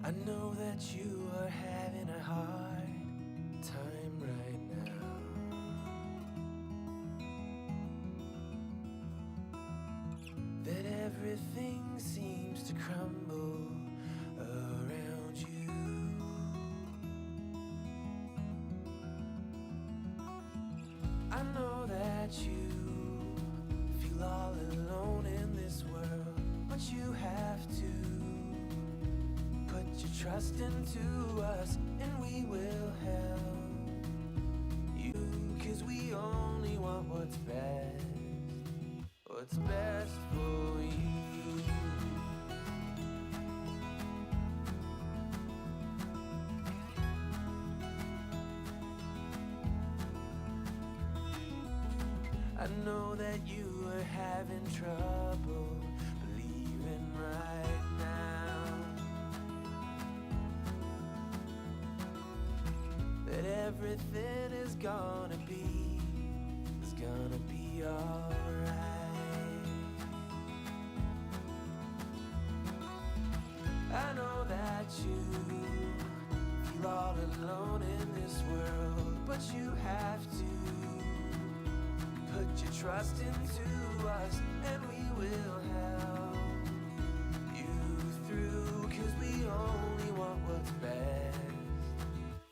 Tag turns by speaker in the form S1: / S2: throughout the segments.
S1: I know that you are having a hard time right now. That everything seems to crumble around you. I know that you feel all alone in this world, but you have to put your trust into us and we will help you, 'cause we only want what's best for you. I know that you are having trouble believing right now that everything is gonna be alright. I know that you feel all alone in this world, but you have to put your trust into us and we will help you through, 'cause we only want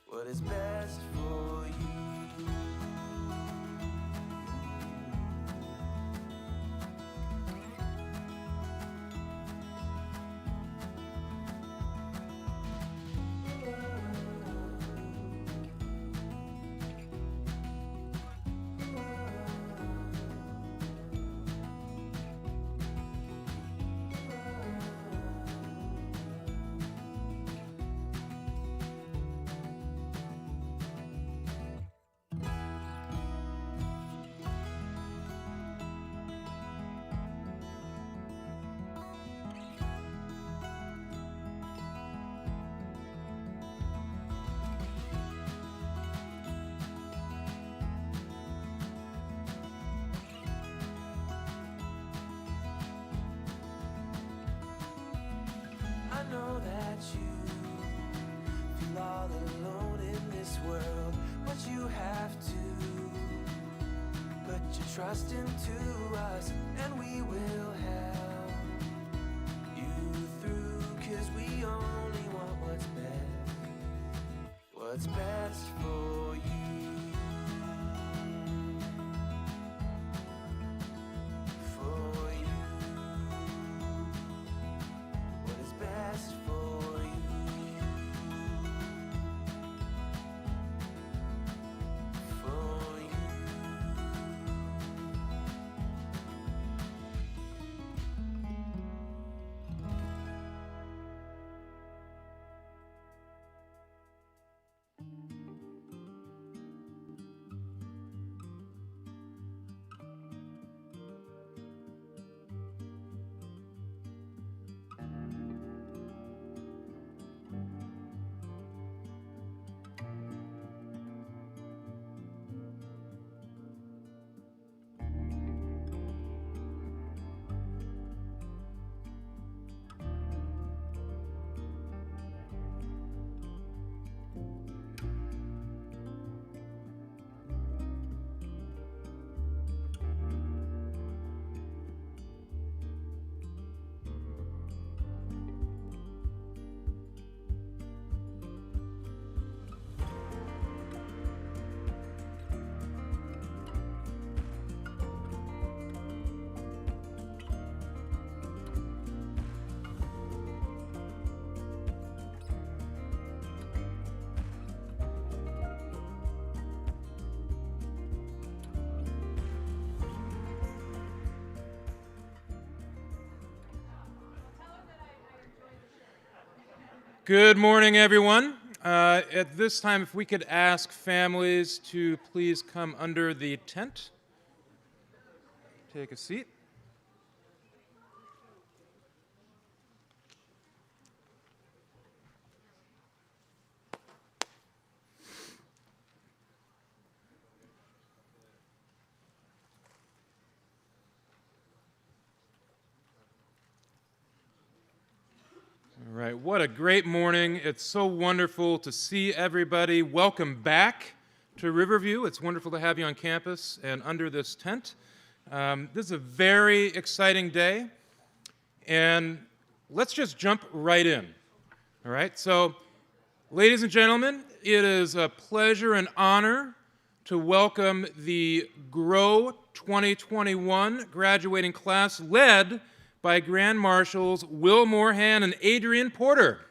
S1: what is best for you. I know that you feel all alone in this world, but you have to put your trust into us and we will help you through, 'cause we only want what's best for you.
S2: Good morning, everyone. At this time, if we could ask families to please come under the tent. Take a seat. All right. right, what a great morning. It's so wonderful to see everybody. Welcome back to Riverview. It's wonderful to have you on campus and under this tent. This is a very exciting day, and let's just jump right in. All right, so ladies and gentlemen, it is a pleasure and honor to welcome the Grow 2021 graduating class led by Grand Marshals Will Moorhan and Adrian Porter.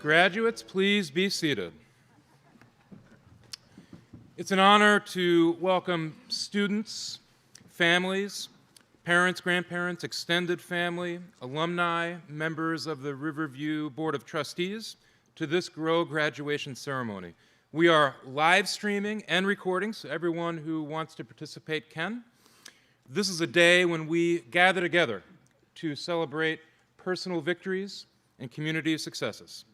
S2: Graduates, please be seated. It's an honor to welcome students, families, parents, grandparents, extended family, alumni, members of the Riverview Board of Trustees to this Grow graduation ceremony. We are live streaming and recording, so everyone who wants to participate can. This is a day when we gather together to celebrate personal victories and community successes.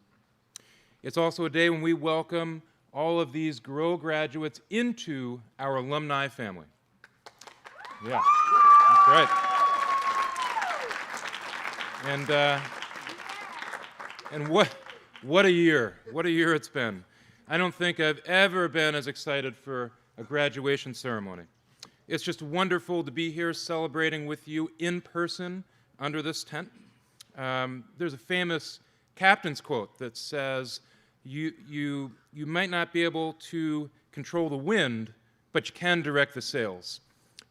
S2: It's also a day when we welcome all of these Grow graduates into our alumni family. Yeah, that's right. And what a year it's been. I don't think I've ever been as excited for a graduation ceremony. It's just wonderful to be here celebrating with you in person under this tent. There's a famous captain's quote that says, you might not be able to control the wind, but you can direct the sails.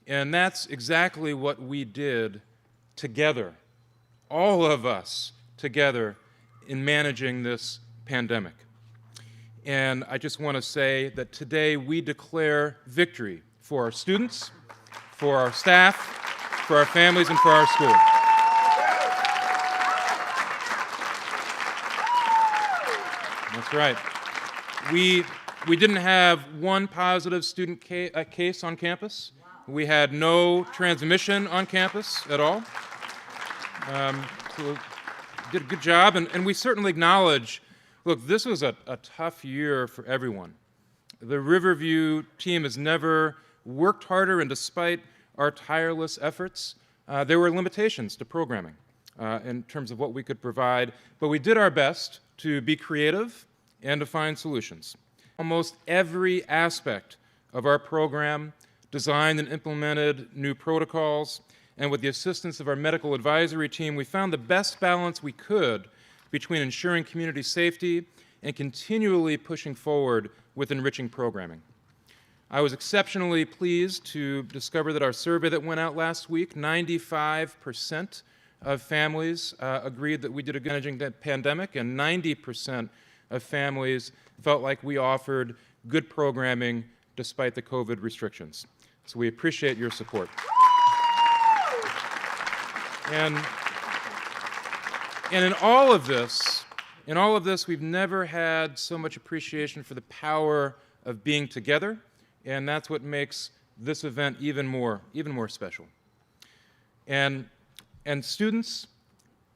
S2: And that's exactly what we did together, all of us together, in managing this pandemic. And I just want to say that today we declare victory for our students, for our staff, for our families, and for our school. That's right. We didn't have one positive student case on campus. We had no transmission on campus at all. So we did a good job, and we certainly acknowledge, look, this was a tough year for everyone. The Riverview team has never worked harder, and despite our tireless efforts, there were limitations to programming in terms of what we could provide, but we did our best to be creative and to find solutions. Almost every aspect of our program designed and implemented new protocols, and with the assistance of our medical advisory team, we found the best balance we could between ensuring community safety and continually pushing forward with enriching programming. I was exceptionally pleased to discover that our survey that went out last week, 95% of families agreed that we did a good managing the pandemic, and 90% of families felt like we offered good programming despite the COVID restrictions. So we appreciate your support. And in all of this, we've never had so much appreciation for the power of being together, and that's what makes this event even more special. And students,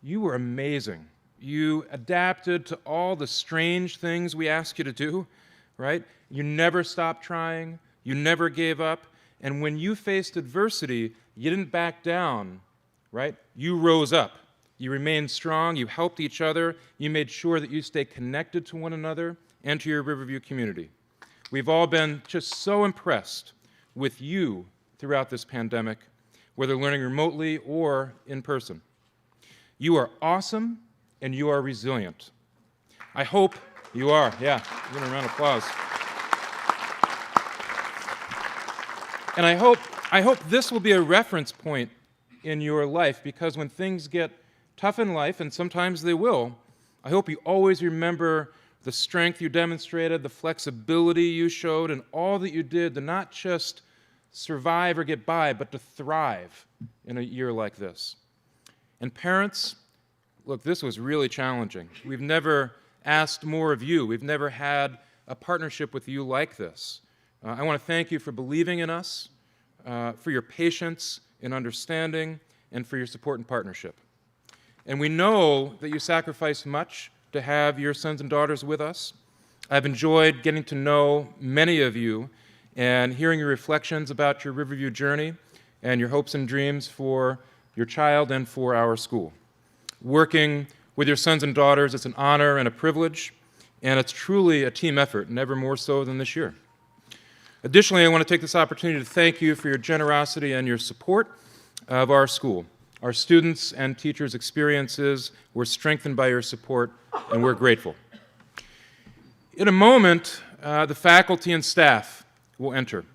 S2: you were amazing. You adapted to all the strange things we asked you to do, right? You never stopped trying. You never gave up. And when you faced adversity, you didn't back down, right? You rose up. You remained strong. You helped each other. You made sure that you stayed connected to one another and to your Riverview community. We've all been just so impressed with you throughout this pandemic, whether learning remotely or in person. You are awesome, and you are resilient. I hope you are. Yeah, give a round of applause. And I hope this will be a reference point in your life, because when things get tough in life, and sometimes they will, I hope you always remember the strength you demonstrated, the flexibility you showed, and all that you did to not just survive or get by, but to thrive in a year like this. And parents, look, this was really challenging. We've never asked more of you. We've never had a partnership with you like this. I want to thank you for believing in us, for your patience and understanding, and for your support and partnership. And we know that you sacrificed much to have your sons and daughters with us. I've enjoyed getting to know many of you and hearing your reflections about your Riverview journey and your hopes and dreams for your child and for our school. Working with your sons and daughters, it's an honor and a privilege, and it's truly a team effort, never more so than this year. Additionally, I want to take this opportunity to thank you for your generosity and your support of our school. Our students' and teachers' experiences were strengthened by your support, and we're grateful. In a moment, the faculty and staff will enter.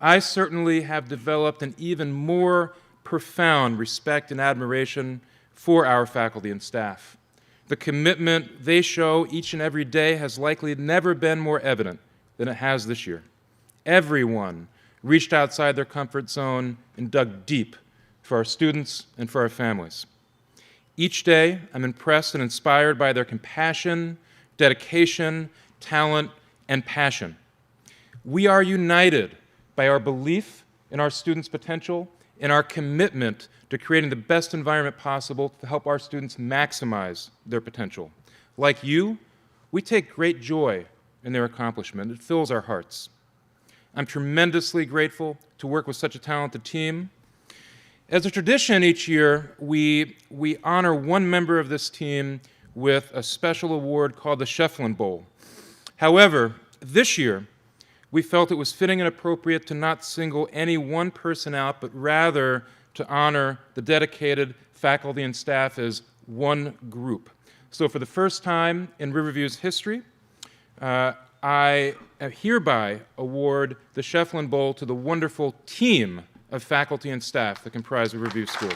S2: I certainly have developed an even more profound respect and admiration for our faculty and staff. The commitment they show each and every day has likely never been more evident than it has this year. Everyone reached outside their comfort zone and dug deep for our students and for our families. Each day, I'm impressed and inspired by their compassion, dedication, talent, and passion. We are united by our belief in our students' potential and our commitment to creating the best environment possible to help our students maximize their potential. Like you, we take great joy in their accomplishment. It fills our hearts. I'm tremendously grateful to work with such a talented team. As a tradition each year, we honor one member of this team with a special award called the Shefflin Bowl. However, this year, we felt it was fitting and appropriate to not single any one person out, but rather to honor the dedicated faculty and staff as one group. So for the first time in Riverview's history, I hereby award the Shefflin Bowl to the wonderful team of faculty and staff that comprise Riverview School.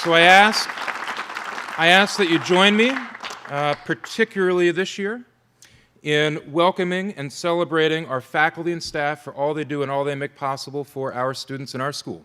S2: So I ask that you join me, particularly this year, in welcoming and celebrating our faculty and staff for all they do and all they make possible for our students in our school.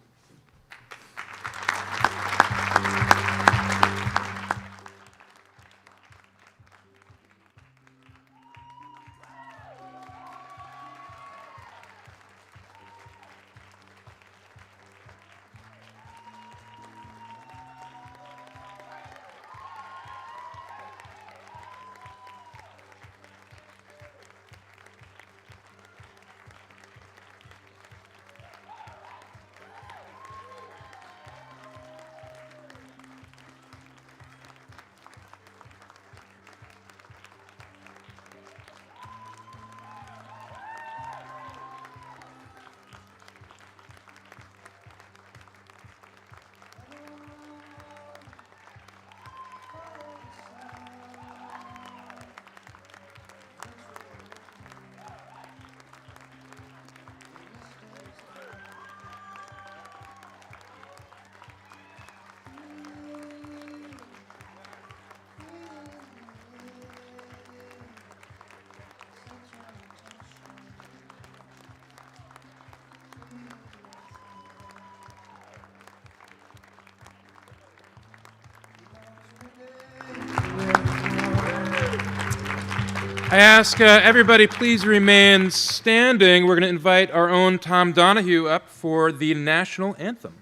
S2: I ask everybody please remain standing. We're going to invite our own Tom Donahue up for the national anthem.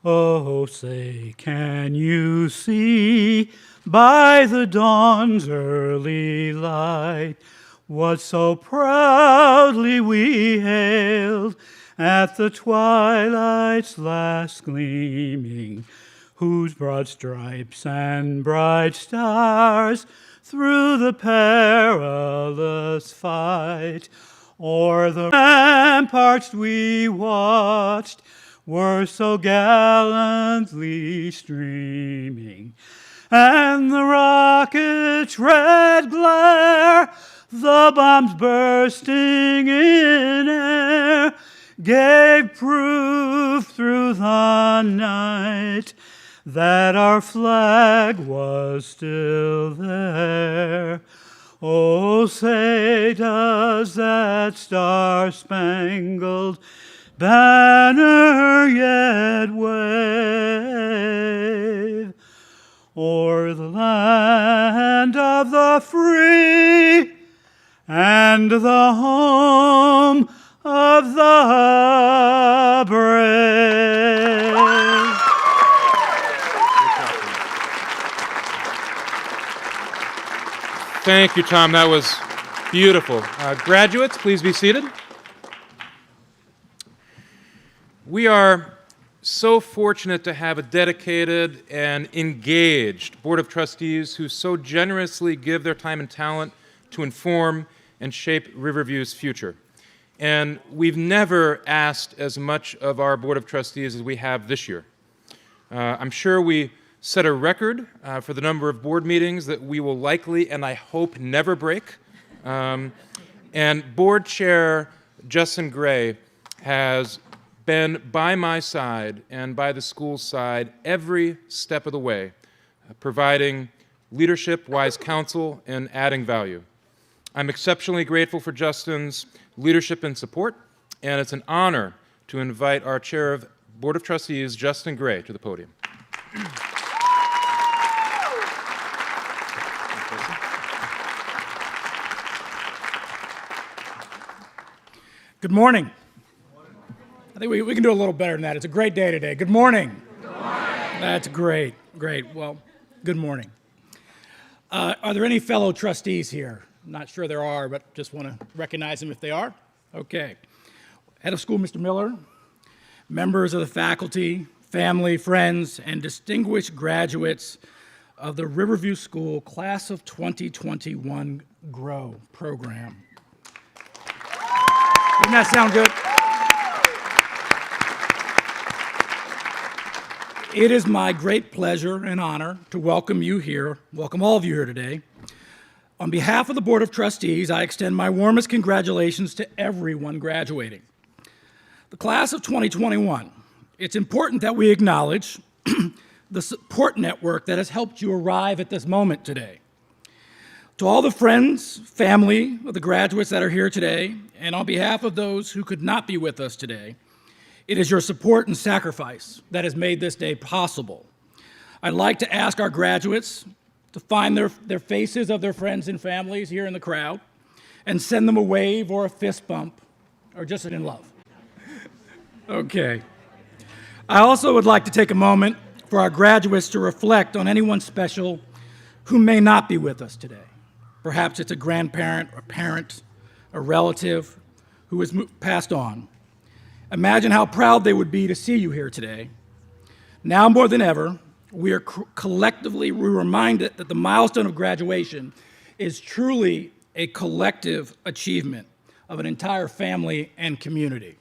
S3: Oh, say, can you see by the dawn's early light what so proudly we hailed at the twilight's last gleaming, whose broad stripes and bright stars through the perilous fight o'er the ramparts we watched were so gallantly streaming, and the rocket's red glare, the bombs bursting in air, gave proof through the night that our flag was still there. Oh, say, does that star-spangled banner yet wave o'er the land of the free and the home of the brave?
S2: Thank you, Tom. That was beautiful. Graduates, please be seated. We are so fortunate to have a dedicated and engaged Board of Trustees who so generously give their time and talent to inform and shape Riverview's future. And we've never asked as much of our Board of Trustees as we have this year. I'm sure we set a record for the number of board meetings that we will likely, and I hope, never break. And Board Chair Justin Gray has been by my side and by the school's side every step of the way, providing leadership, wise counsel, and adding value. I'm exceptionally grateful for Justin's leadership and support, and it's an honor to invite our Chair of Board of Trustees, Justin Gray, to the podium.
S3: Good morning. I think we can do a little better than that. It's a great day today. Good morning. Good morning. That's great. Great. Well, good morning. Are there any fellow trustees here? I'm not sure there are, but just want to recognize them if they are. Okay. Head of School, Mr. Miller. members of the faculty, family, friends, and distinguished graduates of the Riverview School Class of 2021 Grow program. Doesn't that sound good? It is my great pleasure and honor to welcome all of you here today. On behalf of the Board of Trustees, I extend my warmest congratulations to everyone graduating. The class of 2021, it's important that we acknowledge the support network that has helped you arrive at this moment today. To all the friends, family of the graduates that are here today, and on behalf of those who could not be with us today, it is your support and sacrifice that has made this day possible. I'd like to ask our graduates to find their faces of their friends and families here in the crowd and send them a wave or a fist bump or just in love. Okay. I also would like to take a moment for our graduates to reflect on anyone special who may not be with us today. Perhaps it's a grandparent, a parent, a relative who has passed on. Imagine how proud they would be to see you here today. Now more than ever, we are collectively reminded that the milestone of graduation is truly a collective achievement of an entire family and community.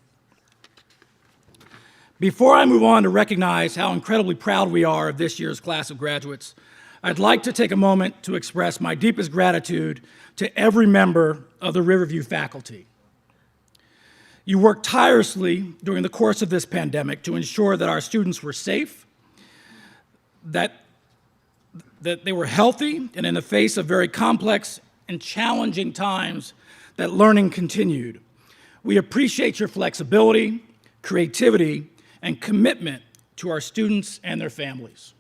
S3: Before I move on to recognize how incredibly proud we are of this year's class of graduates, I'd like to take a moment to express my deepest gratitude to every member of the Riverview faculty. You worked tirelessly during the course of this pandemic to ensure that our students were safe, that they were healthy, and in the face of very complex and challenging times, that learning continued. We appreciate your flexibility, creativity, and commitment to our students and their families.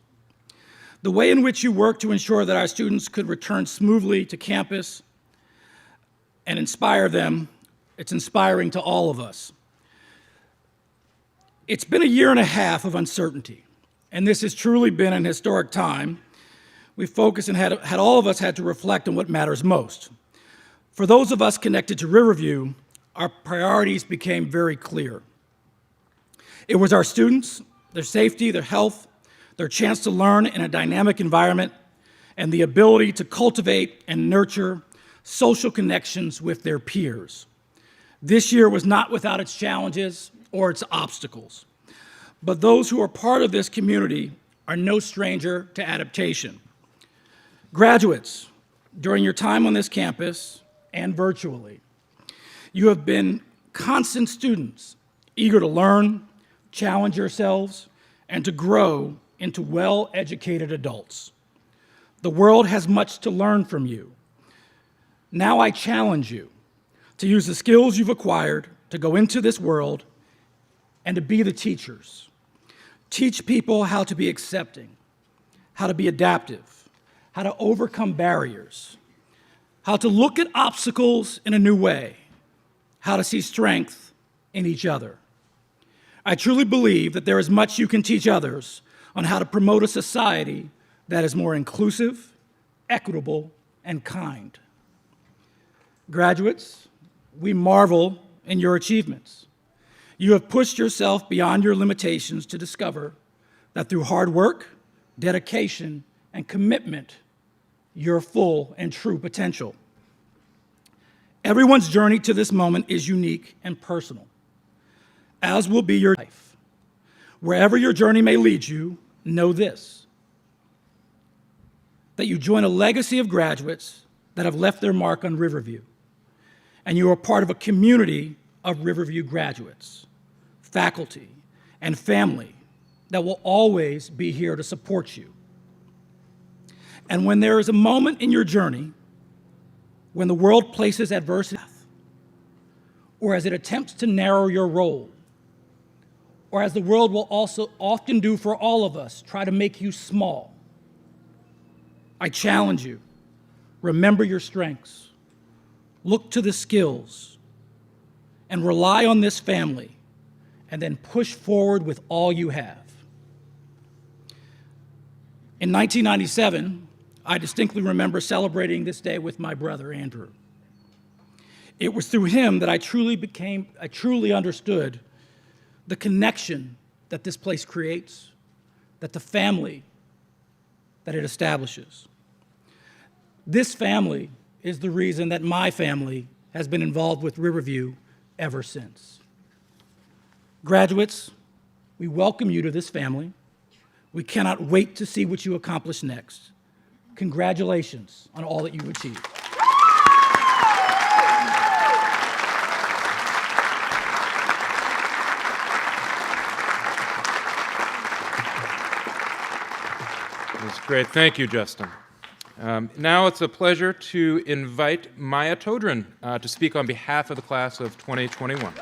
S3: The way in which you worked to ensure that our students could return smoothly to campus and inspire them, it's inspiring to all of us. It's been a year and a half of uncertainty, and this has truly been an historic time. We focused and had all of us had to reflect on what matters most. For those of us connected to Riverview, our priorities became very clear. It was our students, their safety, their health, their chance to learn in a dynamic environment, and the ability to cultivate and nurture social connections with their peers. This year was not without its challenges or its obstacles, but those who are part of this community are no stranger to adaptation. Graduates, during your time on this campus and virtually, you have been constant students, eager to learn, challenge yourselves, and to grow into well-educated adults. The world has much to learn from you. Now I challenge you to use the skills you've acquired to go into this world and to be the teachers. Teach people how to be accepting, how to be adaptive, how to overcome barriers, how to look at obstacles in a new way, how to see strength in each other. I truly believe that there is much you can teach others on how to promote a society that is more inclusive, equitable, and kind. Graduates, we marvel in your achievements. You have pushed yourself beyond your limitations to discover that through hard work, dedication, and commitment, your full and true potential. Everyone's journey to this moment is unique and personal, as will be your life. Wherever your journey may lead you, know this, that you join a legacy of graduates that have left their mark on Riverview, and you are part of a community of Riverview graduates, faculty, and family that will always be here to support you. And when there is a moment in your journey when the world places adversity, or as it attempts to narrow your role, or as the world will also often do for all of us, try to make you small, I challenge you, remember your strengths, look to the skills, and rely on this family, and then push forward with all you have. In 1997, I distinctly remember celebrating this day with my brother, Andrew. It was through him that I truly understood the connection that this place creates, that the family that it establishes. This family is the reason that my family has been involved with Riverview ever since. Graduates, we welcome you to this family. We cannot wait to see what you accomplish next. Congratulations on all that you've achieved.
S2: That's great. Thank you, Justin. Now it's a pleasure to invite Maya Todrin to speak on behalf of the class of 2021.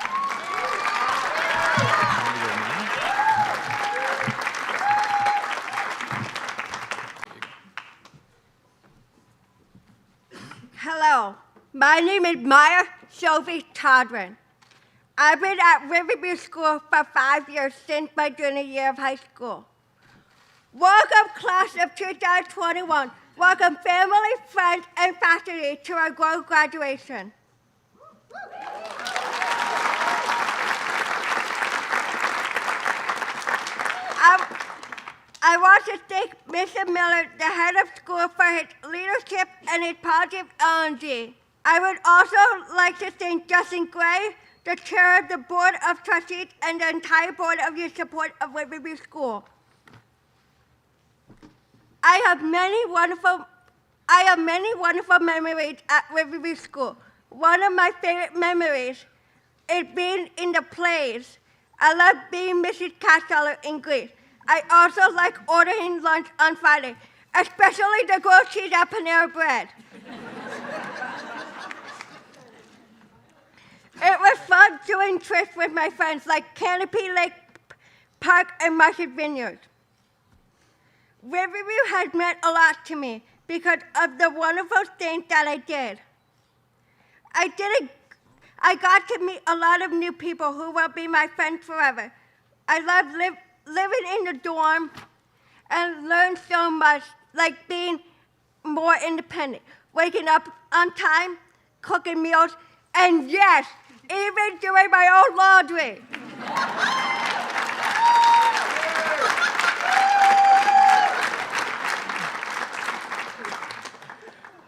S4: Hello, my name is Maya Sophie Todrin. I've been at Riverview School for 5 years since my junior year of high school. Welcome, class of 2021. Welcome, family, friends, and faculty to our Grow graduation. I want to thank Mr. Miller, the head of school, for his leadership and his positive energy. I would also like to thank Justin Gray, the chair of the Board of Trustees, and the entire board of your support of Riverview School. I have many wonderful memories at Riverview School. One of my favorite memories is being in the plays. I love being Mrs. Casteller in Greece. I also like ordering lunch on Friday, especially the grilled cheese at Panera Bread. It was fun doing trips with my friends like Canopy Lake Park and Market Vineyard. Riverview has meant a lot to me because of the wonderful things that I did. I got to meet a lot of new people who will be my friends forever. I love living in the dorm and learned so much, like being more independent, waking up on time, cooking meals, and yes, even doing my own laundry.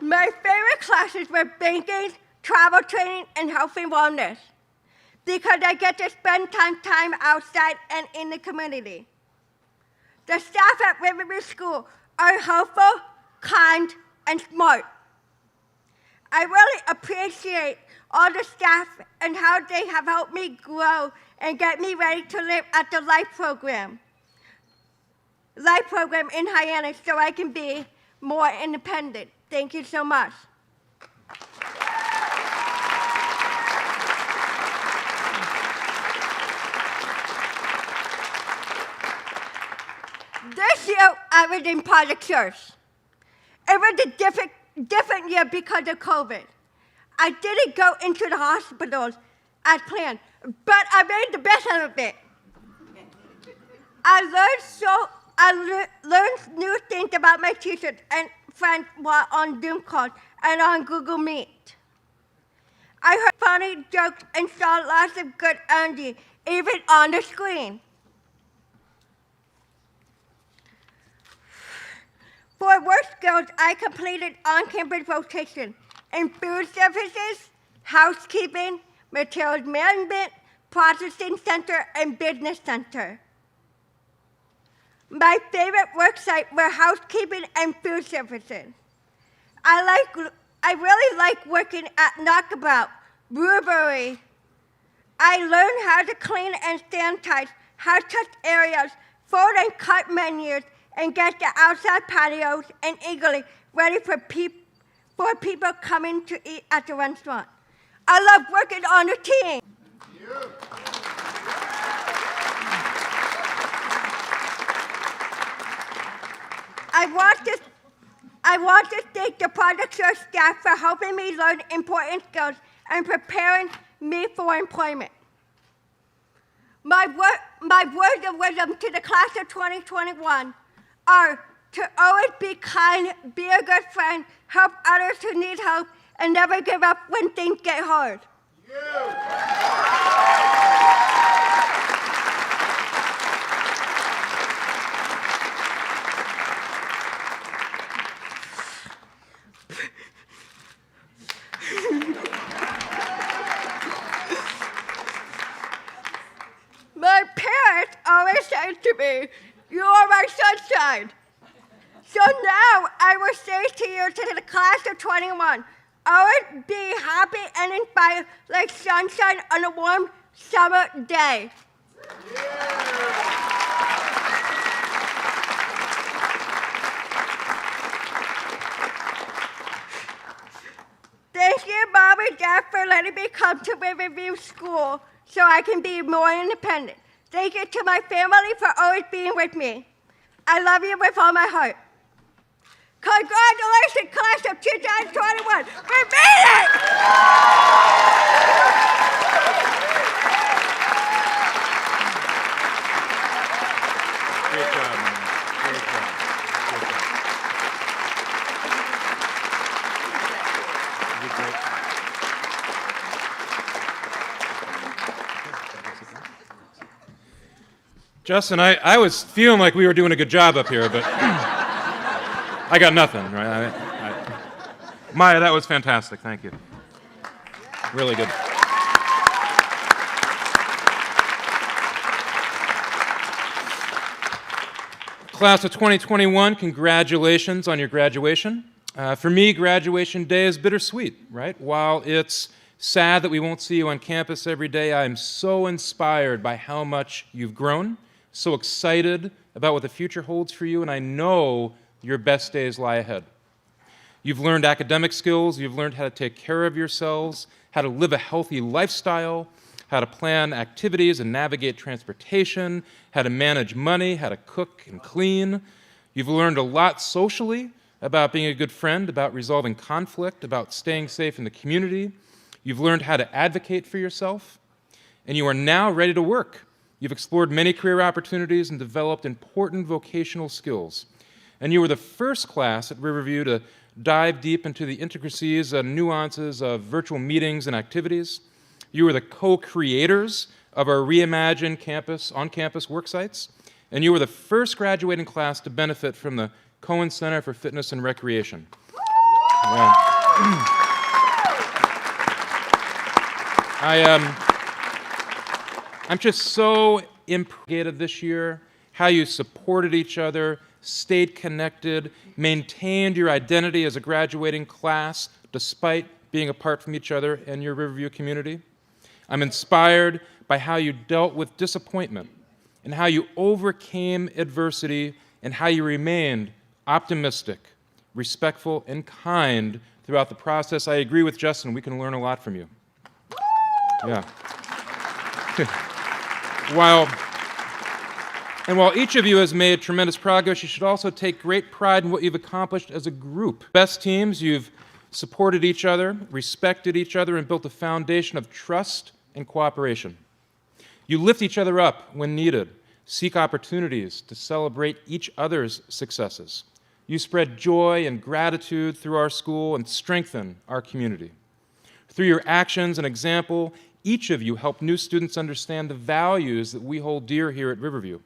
S4: My favorite classes were banking, travel training, and health and wellness because I get to spend time outside and in the community. The staff at Riverview School are helpful, kind, and smart. I really appreciate all the staff and how they have helped me grow and get me ready to live at the Life program in Hyannis so I can be more independent. Thank you so much. This year, I was in Project Church. It was a different year because of COVID. I didn't go into the hospitals as planned, but I made the best out of it. I learned new things about my teachers and friends while on Zoom calls and on Google Meet. I heard funny jokes and saw lots of good energy, even on the screen. For work skills, I completed on-campus rotation in food services, housekeeping, materials management, processing center, and business center. My favorite work site were housekeeping and food services. I really like working at Knockabout, Brewery. I learned how to clean and sanitize, how to touch areas, fold and cut menus, and get the outside patios and eagerly ready for people coming to eat at the restaurant. I love working on a team. I want to thank the Project Church staff for helping me learn important skills and preparing me for employment. My words of wisdom to the class of 2021 are to always be kind, be a good friend, help others who need help, and never give up when things get hard. me. You are my sunshine. So now I will say to you, to the class of 21, always be happy and inspired like sunshine on a warm summer day. Thank you, Mom and Dad, for letting me come to Riverview School so I can be more independent. Thank you to my family for always being with me. I love you with all my heart. Congratulations, class of 2021. We made it!
S2: Great job, man. Great job. Great job. You did great. Justin, I was feeling like we were doing a good job up here, but I got nothing, right? Maya, that was fantastic. Thank you. Really good. Class of 2021, congratulations on your graduation. For me, graduation day is bittersweet, right? While it's sad that we won't see you on campus every day, I am so inspired by how much you've grown, so excited about what the future holds for you, and I know your best days lie ahead. You've learned academic skills, you've learned how to take care of yourselves, how to live a healthy lifestyle, how to plan activities and navigate transportation, how to manage money, how to cook and clean. You've learned a lot socially about being a good friend, about resolving conflict, about staying safe in the community. You've learned how to advocate for yourself, and you are now ready to work. You've explored many career opportunities and developed important vocational skills. And you were the first class at Riverview to dive deep into the intricacies and nuances of virtual meetings and activities. You were the co-creators of our reimagined on-campus work sites. And you were the first graduating class to benefit from the Cohen Center for Fitness and Recreation. Yeah. I'm just so impressed this year how you supported each other, stayed connected, maintained your identity as a graduating class despite being apart from each other and your Riverview community. I'm inspired by how you dealt with disappointment and how you overcame adversity and how you remained optimistic, respectful, and kind throughout the process. I agree with Justin, we can learn a lot from you. Yeah. While each of you has made tremendous progress, you should also take great pride in what you've accomplished as a group. Best teams, you've supported each other, respected each other, and built a foundation of trust and cooperation. You lift each other up when needed, seek opportunities to celebrate each other's successes. You spread joy and gratitude through our school and strengthen our community. Through your actions and example, each of you help new students understand the values that we hold dear here at Riverview.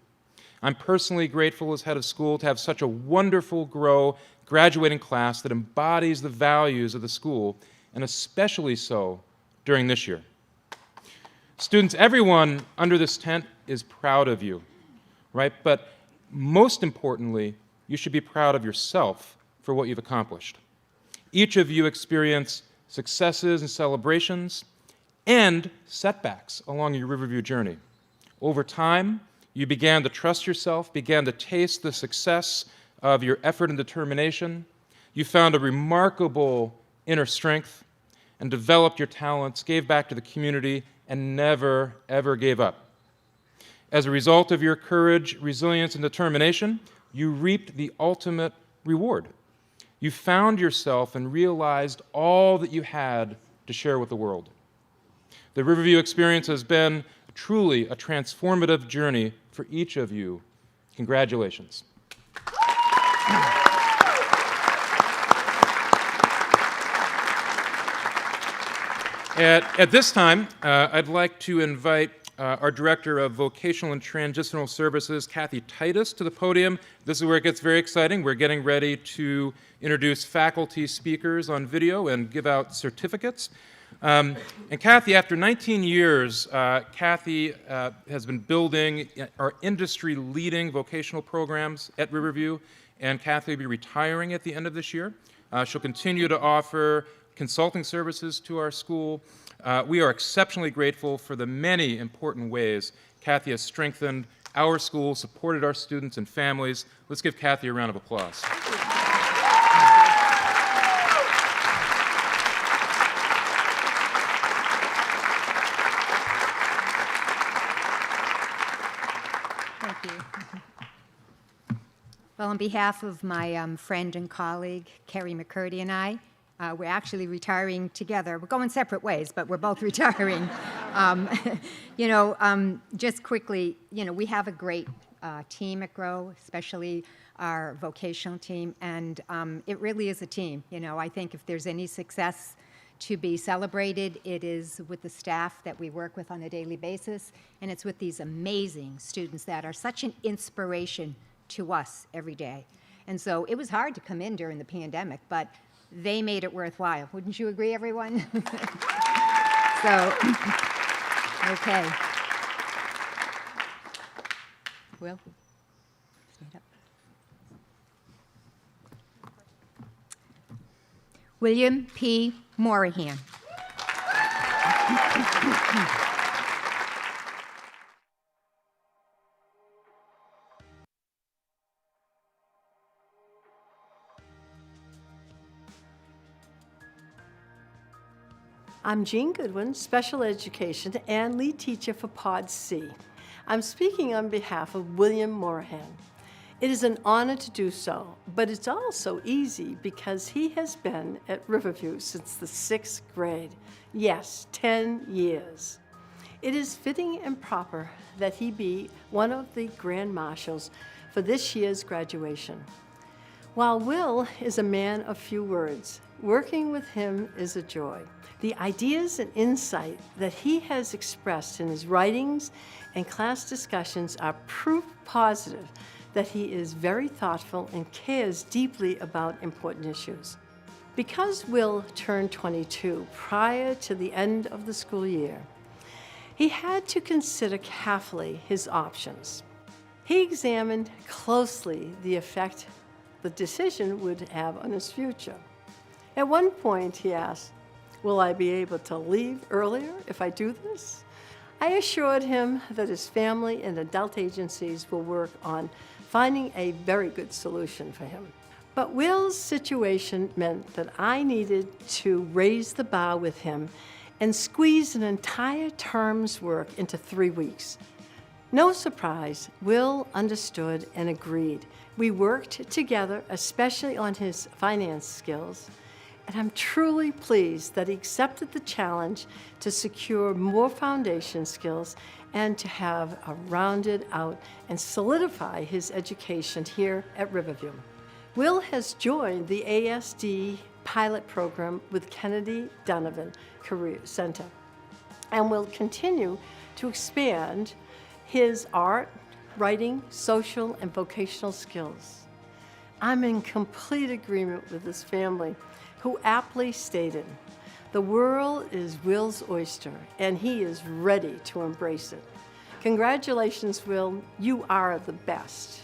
S2: I'm personally grateful as head of school to have such a wonderful Grow graduating class that embodies the values of the school, and especially so during this year. Students, everyone under this tent is proud of you, right? But most importantly, you should be proud of yourself for what you've accomplished. Each of you experienced successes and celebrations and setbacks along your Riverview journey. Over time, you began to trust yourself, began to taste the success of your effort and determination. You found a remarkable inner strength and developed your talents, gave back to the community, and never, ever gave up. As a result of your courage, resilience, and determination, you reaped the ultimate reward. You found yourself and realized all that you had to share with the world. The Riverview experience has been truly a transformative journey for each of you. Congratulations. At this time, I'd like to invite our Director of Vocational and Transitional Services, Kathy Titus, to the podium. This is where it gets very exciting. We're getting ready to introduce faculty speakers on video and give out certificates. And Kathy, after 19 years, Kathy has been building our industry-leading vocational programs at Riverview, and Kathy will be retiring at the end of this year. She'll continue to offer consulting services to our school. We are exceptionally grateful for the many important ways Kathy has strengthened our school, supported our students and families. Let's give Kathy a round of applause.
S5: Thank you. Well, on behalf of my friend and colleague, Kerry McCurdy, and I, we're actually retiring together. We're going separate ways, but we're both retiring. Just quickly, we have a great team at Grow, especially our vocational team, and it really is a team. I think if there's any success to be celebrated, it is with the staff that we work with on a daily basis, and it's with these amazing students that are such an inspiration to us every day. And so it was hard to come in during the pandemic, but they made it worthwhile. Wouldn't you agree, everyone? So, okay. Will, stand up. William P. Morahan.
S6: I'm Jean Goodwin, Special Education and Lead Teacher for Pod C. I'm speaking on behalf of William Morahan. It is an honor to do so, but it's also easy because he has been at Riverview since the 6th grade. Yes, 10 years. It is fitting and proper that he be one of the Grand Marshals for this year's graduation. While Will is a man of few words, working with him is a joy. The ideas and insight that he has expressed in his writings and class discussions are proof positive that he is very thoughtful and cares deeply about important issues. Because Will turned 22 prior to the end of the school year, he had to consider carefully his options. He examined closely the effect the decision would have on his future. At one point, he asked, "Will I be able to leave earlier if I do this?" I assured him that his family and adult agencies will work on finding a very good solution for him. But Will's situation meant that I needed to raise the bar with him and squeeze an entire term's work into 3 weeks. No surprise, Will understood and agreed. We worked together, especially on his finance skills, and I'm truly pleased that he accepted the challenge to secure more foundation skills and to have a rounded out and solidify his education here at Riverview. Will has joined the ASD pilot program with Kennedy Donovan Career Center and will continue to expand his art, writing, social, and vocational skills. I'm in complete agreement with his family, who aptly stated, "The world is Will's oyster, and he is ready to embrace it." Congratulations, Will. You are the best.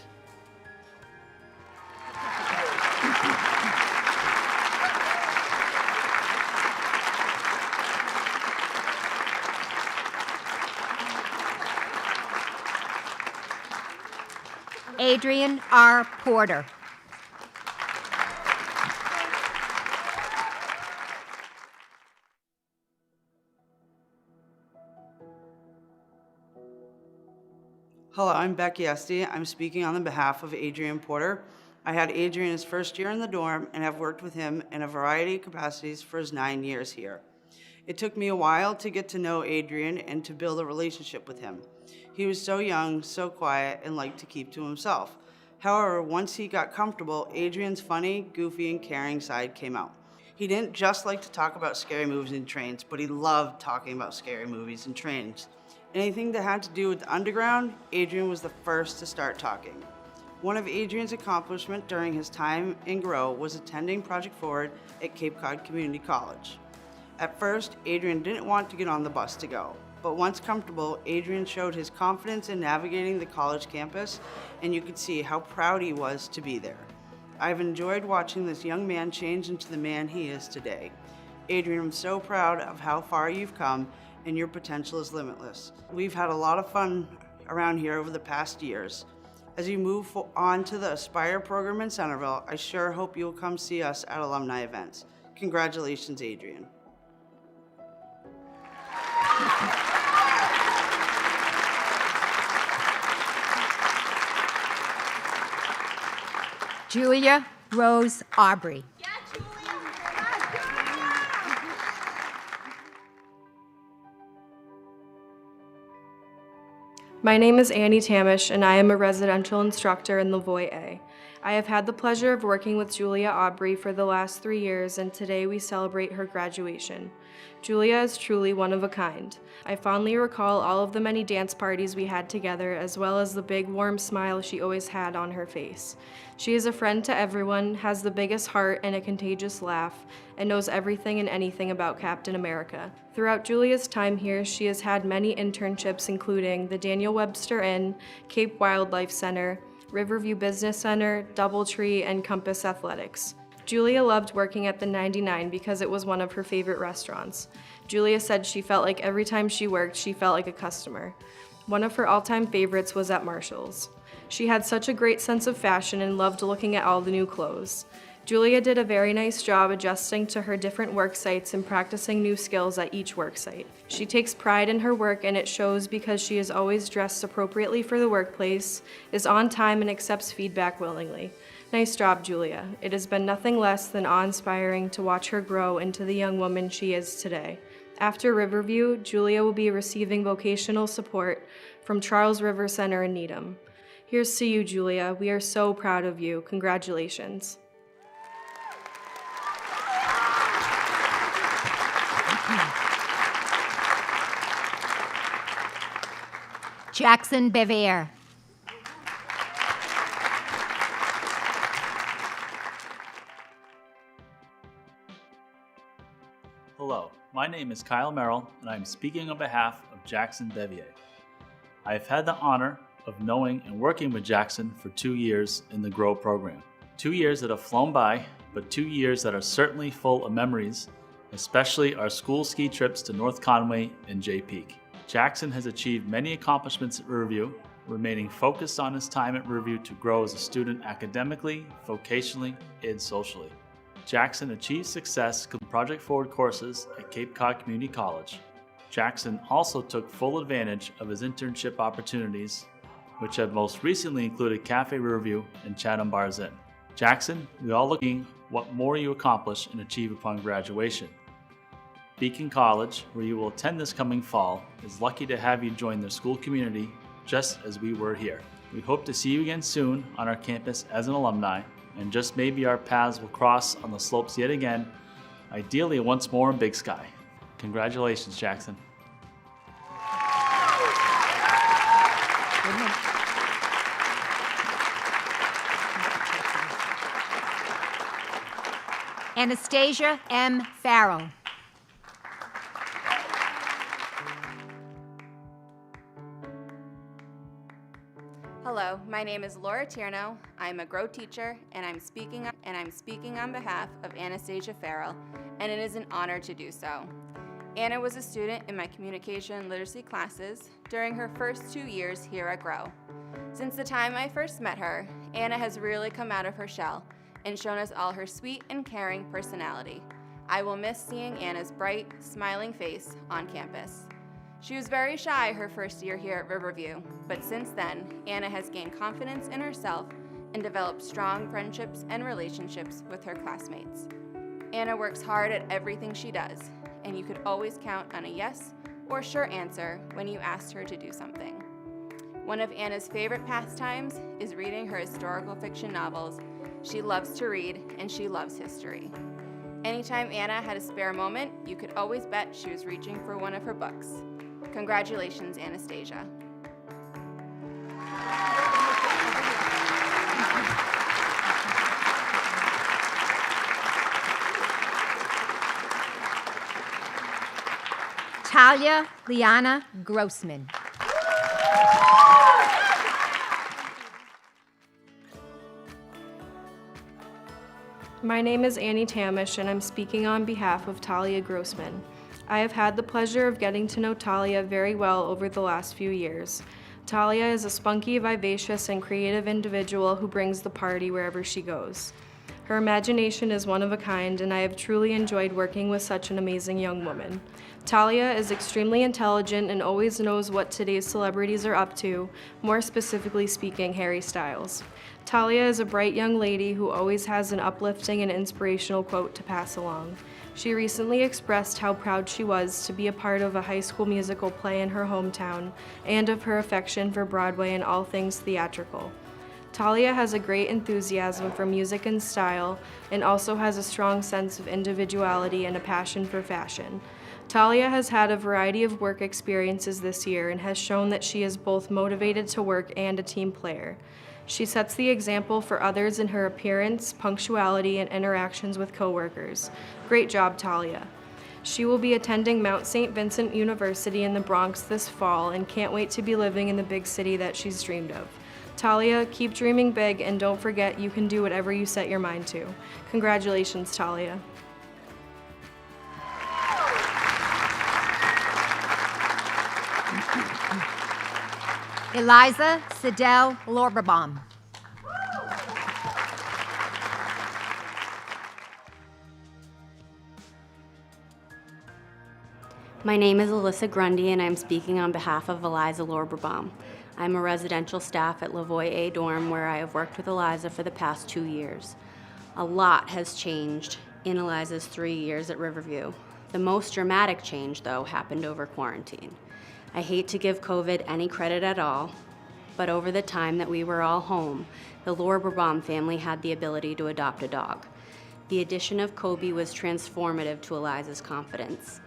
S5: Adrian R. Porter.
S7: Hello, I'm Becky Esty. I'm speaking on the behalf of Adrian Porter. I had Adrian his first year in the dorm and have worked with him in a variety of capacities for his 9 years here. It took me a while to get to know Adrian and to build a relationship with him. He was so young, so quiet, and liked to keep to himself. However, once he got comfortable, Adrian's funny, goofy, and caring side came out. He didn't just like to talk about scary movies and trains, but he loved talking about scary movies and trains. Anything that had to do with the underground, Adrian was the first to start talking. One of Adrian's accomplishments during his time in Grow was attending Project Forward at Cape Cod Community College. At first, Adrian didn't want to get on the bus to go, but once comfortable, Adrian showed his confidence in navigating the college campus, and you could see how proud he was to be there. I've enjoyed watching this young man change into the man he is today. Adrian, I'm so proud of how far you've come, and your potential is limitless. We've had a lot of fun around here over the past years. As you move on to the Aspire program in Centerville, I sure hope you'll come see us at alumni events. Congratulations, Adrian.
S5: Julia Rose Aubrey.
S8: My name is Annie Tamish, and I am a residential instructor in Lavoie A. I have had the pleasure of working with Julia Aubrey for the last 3 years, and today we celebrate her graduation. Julia is truly one of a kind. I fondly recall all of the many dance parties we had together, as well as the big warm smile she always had on her face. She is a friend to everyone, has the biggest heart and a contagious laugh, and knows everything and anything about Captain America. Throughout Julia's time here, she has had many internships, including the Daniel Webster Inn, Cape Wildlife Center, Riverview Business Center, Doubletree, and Compass Athletics. Julia loved working at the 99 because it was one of her favorite restaurants. Julia said she felt like every time she worked, she felt like a customer. One of her all-time favorites was at Marshall's. She had such a great sense of fashion and loved looking at all the new clothes. Julia did a very nice job adjusting to her different work sites and practicing new skills at each work site. She takes pride in her work, and it shows because she is always dressed appropriately for the workplace, is on time, and accepts feedback willingly. Nice job, Julia. It has been nothing less than awe-inspiring to watch her grow into the young woman she is today. After Riverview, Julia will be receiving vocational support from Charles River Center in Needham. Here's to you, Julia. We are so proud of you. Congratulations.
S5: Jackson Bevier.
S9: Hello, my name is Kyle Merrill, and I am speaking on behalf of Jackson Bevier. I have had the honor of knowing and working with Jackson for 2 years in the Grow program. 2 years that have flown by, but 2 years that are certainly full of memories, especially our school ski trips to North Conway and Jay Peak. Jackson has achieved many accomplishments at Riverview, remaining focused on his time at Riverview to grow as a student academically, vocationally, and socially. Jackson achieved success in Project Forward courses at Cape Cod Community College. Jackson also took full advantage of his internship opportunities, which have most recently included Cafe Riverview and Chatham Bars Inn. Jackson, we all look at what more you accomplish and achieve upon graduation. Beacon College, where you will attend this coming fall, is lucky to have you join their school community just as we were here. We hope to see you again soon on our campus as an alumni, and just maybe our paths will cross on the slopes yet again, ideally once more in Big Sky. Congratulations, Jackson.
S5: Anastasia M. Farrell.
S10: Hello, my name is Laura Tierno. I'm a Grow teacher, and I'm speaking on behalf of Anastasia Farrell, and it is an honor to do so. Anna was a student in my communication and literacy classes during her first 2 years here at Grow. Since the time I first met her, Anna has really come out of her shell and shown us all her sweet and caring personality. I will miss seeing Anna's bright, smiling face on campus. She was very shy her first year here at Riverview, but since then, Anna has gained confidence in herself and developed strong friendships and relationships with her classmates. Anna works hard at everything she does, and you could always count on a yes or sure answer when you asked her to do something. One of Anna's favorite pastimes is reading her historical fiction novels. She loves to read, and she loves history. Anytime Anna had a spare moment, you could always bet she was reaching for one of her books. Congratulations, Anastasia.
S5: Talia Liana Grossman.
S8: My name is Annie Tamish, and I'm speaking on behalf of Talia Grossman. I have had the pleasure of getting to know Talia very well over the last few years. Talia is a spunky, vivacious, and creative individual who brings the party wherever she goes. Her imagination is one of a kind, and I have truly enjoyed working with such an amazing young woman. Talia is extremely intelligent and always knows what today's celebrities are up to, more specifically speaking, Harry Styles. Talia is a bright young lady who always has an uplifting and inspirational quote to pass along. She recently expressed how proud she was to be a part of a high school musical play in her hometown and of her affection for Broadway and all things theatrical. Talia has a great enthusiasm for music and style and also has a strong sense of individuality and a passion for fashion. Talia has had a variety of work experiences this year and has shown that she is both motivated to work and a team player. She sets the example for others in her appearance, punctuality, and interactions with coworkers. Great job, Talia. She will be attending Mount St. Vincent University in the Bronx this fall and can't wait to be living in the big city that she's dreamed of. Talia, keep dreaming big and don't forget you can do whatever you set your mind to. Congratulations, Talia.
S5: Eliza Sidell Lorberbaum.
S11: My name is Alyssa Grundy, and I'm speaking on behalf of Eliza Lorberbaum. I'm a residential staff at Lavoie A dorm where I have worked with Eliza for the past 2 years. A lot has changed in Eliza's 3 years at Riverview. The most dramatic change, though, happened over quarantine. I hate to give COVID any credit at all, but over the time that we were all home, the Lorberbaum family had the ability to adopt a dog. The addition of Kobe was transformative to Eliza's confidence.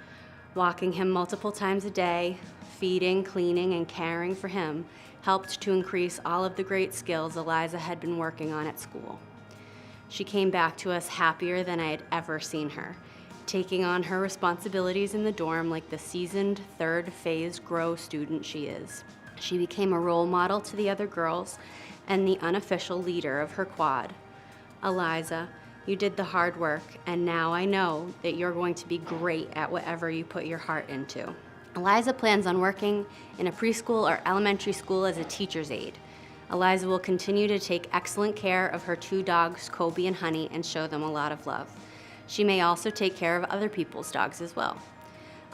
S11: Walking him multiple times a day, feeding, cleaning, and caring for him helped to increase all of the great skills Eliza had been working on at school. She came back to us happier than I had ever seen her, taking on her responsibilities in the dorm like the seasoned third phase Grow student she is. She became a role model to the other girls and the unofficial leader of her quad. Eliza, you did the hard work, and now I know that you're going to be great at whatever you put your heart into. Eliza plans on working in a preschool or elementary school as a teacher's aide. Eliza will continue to take excellent care of her 2 dogs, Kobe and Honey, and show them a lot of love. She may also take care of other people's dogs as well.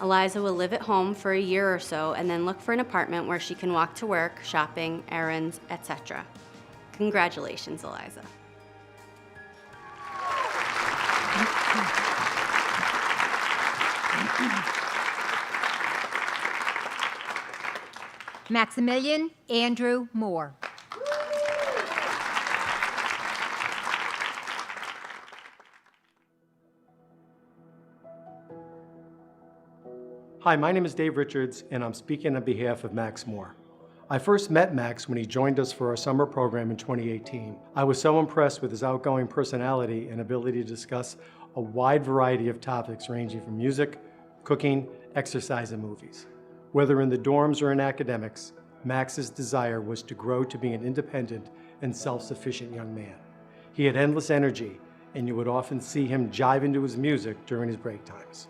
S11: Eliza will live at home for a year or so and then look for an apartment where she can walk to work, shopping, errands, etc. Congratulations, Eliza.
S5: Maximilian Andrew Moore.
S12: Hi, my name is Dave Richards, and I'm speaking on behalf of Max Moore. I first met Max when he joined us for our summer program in 2018. I was so impressed with his outgoing personality and ability to discuss a wide variety of topics ranging from music, cooking, exercise, and movies. Whether in the dorms or in academics, Max's desire was to grow to be an independent and self-sufficient young man. He had endless energy, and you would often see him jive into his music during his break times.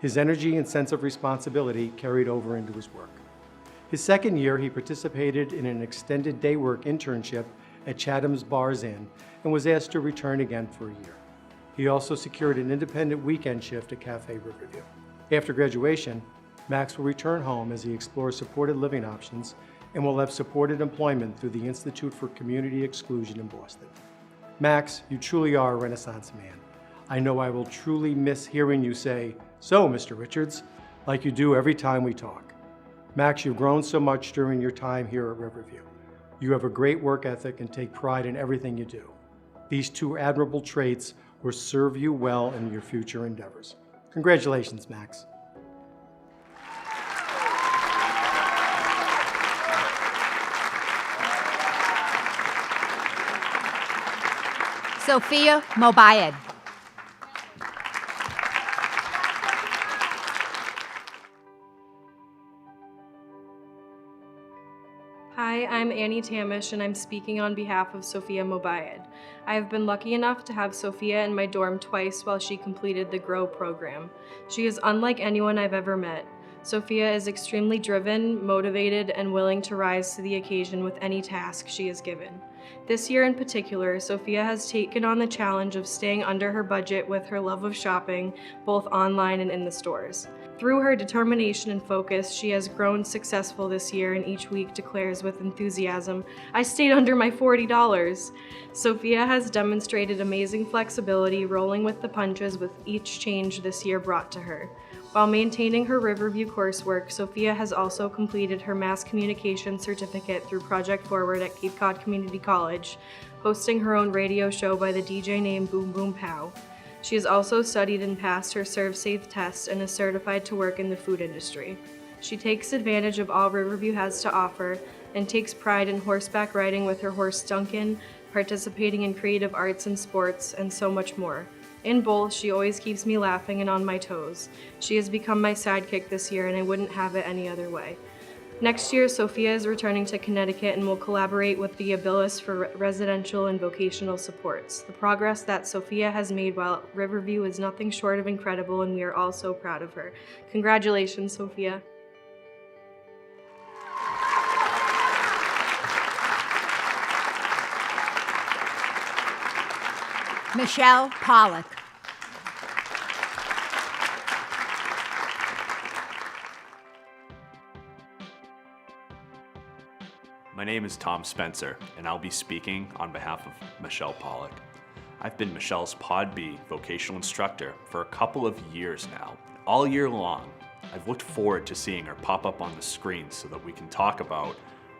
S12: His energy and sense of responsibility carried over into his work. His second year, he participated in an extended day work internship at Chatham's Bars Inn and was asked to return again for a year. He also secured an independent weekend shift at Cafe Riverview. After graduation, Max will return home as he explores supported living options and will have supported employment through the Institute for Community Exclusion in Boston. Max, you truly are a Renaissance man. I know I will truly miss hearing you say, "So, Mr. Richards," like you do every time we talk. Max, you've grown so much during your time here at Riverview. You have a great work ethic and take pride in everything you do. These 2 admirable traits will serve you well in your future endeavors. Congratulations, Max.
S5: Sophia Mobayed.
S8: Hi, I'm Annie Tamish, and I'm speaking on behalf of Sophia Mobayed. I have been lucky enough to have Sophia in my dorm twice while she completed the Grow program. She is unlike anyone I've ever met. Sophia is extremely driven, motivated, and willing to rise to the occasion with any task she is given. This year in particular, Sophia has taken on the challenge of staying under her budget with her love of shopping, both online and in the stores. Through her determination and focus, she has grown successful this year and each week declares with enthusiasm, "I stayed under my $40. Sophia has demonstrated amazing flexibility, rolling with the punches with each change this year brought to her. While maintaining her Riverview coursework, Sophia has also completed her Mass Communication certificate through Project Forward at Cape Cod Community College, hosting her own radio show by the DJ named Boom Boom Pow. She has also studied and passed her ServSafe test and is certified to work in the food industry. She takes advantage of all Riverview has to offer and takes pride in horseback riding with her horse Duncan, participating in creative arts and sports, and so much more. In both, she always keeps me laughing and on my toes. She has become my sidekick this year, and I wouldn't have it any other way. Next year, Sophia is returning to Connecticut and will collaborate with the Abilis for residential and vocational supports. The progress that Sophia has made while at Riverview is nothing short of incredible, and we are all so proud of her. Congratulations, Sophia.
S5: Michelle Pollock.
S13: My name is Tom Spencer, and I'll be speaking on behalf of Michelle Pollock. I've been Michelle's Pod B vocational instructor for a couple of years now. All year long, I've looked forward to seeing her pop up on the screen so that we can talk about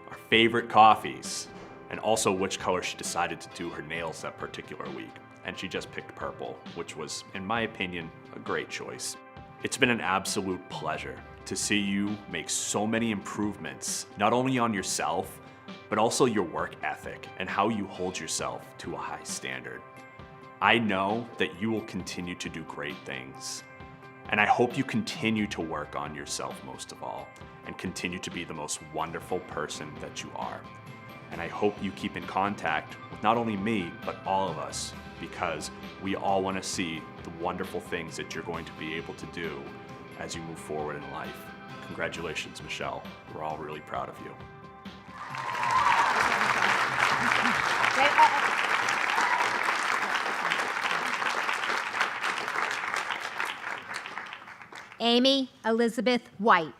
S13: our favorite coffees and also which color she decided to do her nails that particular week. And she just picked purple, which was, in my opinion, a great choice. It's been an absolute pleasure to see you make so many improvements, not only on yourself, but also your work ethic and how you hold yourself to a high standard. I know that you will continue to do great things, and I hope you continue to work on yourself most of all, and continue to be the most wonderful person that you are. And I hope you keep in contact with not only me, but all of us, because we all want to see the wonderful things that you're going to be able to do as you move forward in life. Congratulations, Michelle. We're all really proud of you.
S5: Amy Elizabeth White.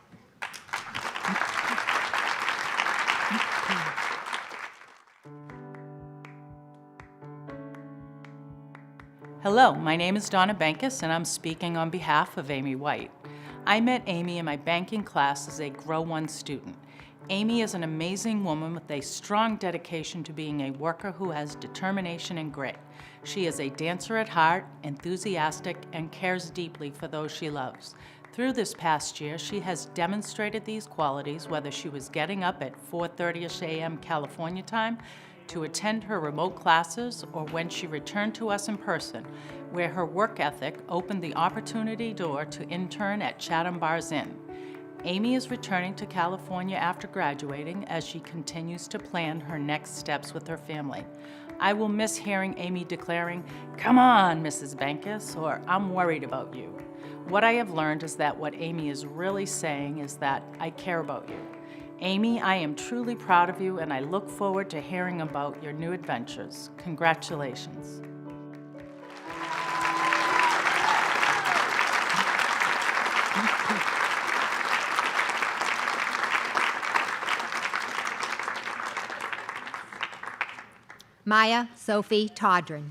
S14: Hello, my name is Donna Bankus, and I'm speaking on behalf of Amy White. I met Amy in my banking class as a Grow 1 student. Amy is an amazing woman with a strong dedication to being a worker who has determination and grit. She is a dancer at heart, enthusiastic, and cares deeply for those she loves. Through this past year, she has demonstrated these qualities, whether she was getting up at 4:30 a.m. California time to attend her remote classes, or when she returned to us in person, where her work ethic opened the opportunity door to intern at Chatham Bars Inn. Amy is returning to California after graduating as she continues to plan her next steps with her family. I will miss hearing Amy declaring, "Come on, Mrs. Bankus," or "I'm worried about you." What I have learned is that what Amy is really saying is that I care about you. Amy, I am truly proud of you, and I look forward to hearing about your new adventures. Congratulations.
S5: Maya Sophie Todrin.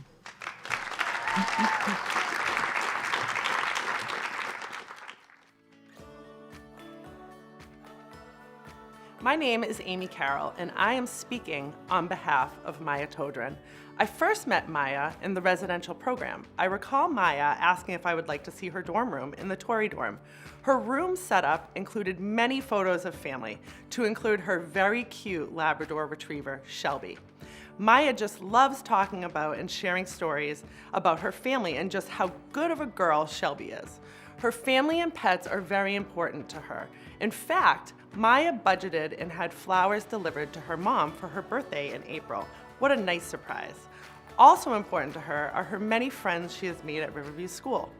S15: My name is Amy Carroll, and I am speaking on behalf of Maya Todrin. I first met Maya in the residential program. I recall Maya asking if I would like to see her dorm room in the Torrey dorm. Her room setup included many photos of family, to include her very cute Labrador Retriever, Shelby. Maya just loves talking about and sharing stories about her family and just how good of a girl Shelby is. Her family and pets are very important to her. In fact, Maya budgeted and had flowers delivered to her mom for her birthday in April. What a nice surprise. Also important to her are her many friends she has made at Riverview School.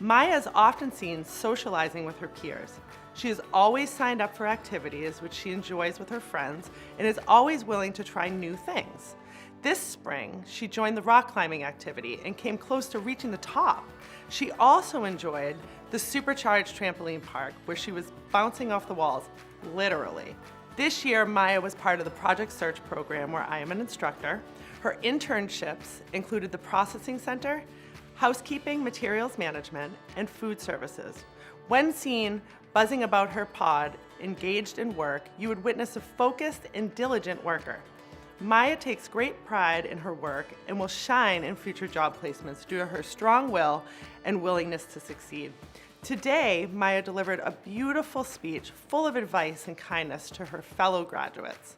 S15: Maya is often seen socializing with her peers. She is always signed up for activities which she enjoys with her friends and is always willing to try new things. This spring, she joined the rock climbing activity and came close to reaching the top. She also enjoyed the supercharged trampoline park where she was bouncing off the walls, literally. This year, Maya was part of the Project Search program where I am an instructor. Her internships included the processing center, housekeeping, materials management, and food services. When seen buzzing about her pod, engaged in work, you would witness a focused and diligent worker. Maya takes great pride in her work and will shine in future job placements due to her strong will and willingness to succeed. Today, Maya delivered a beautiful speech full of advice and kindness to her fellow graduates.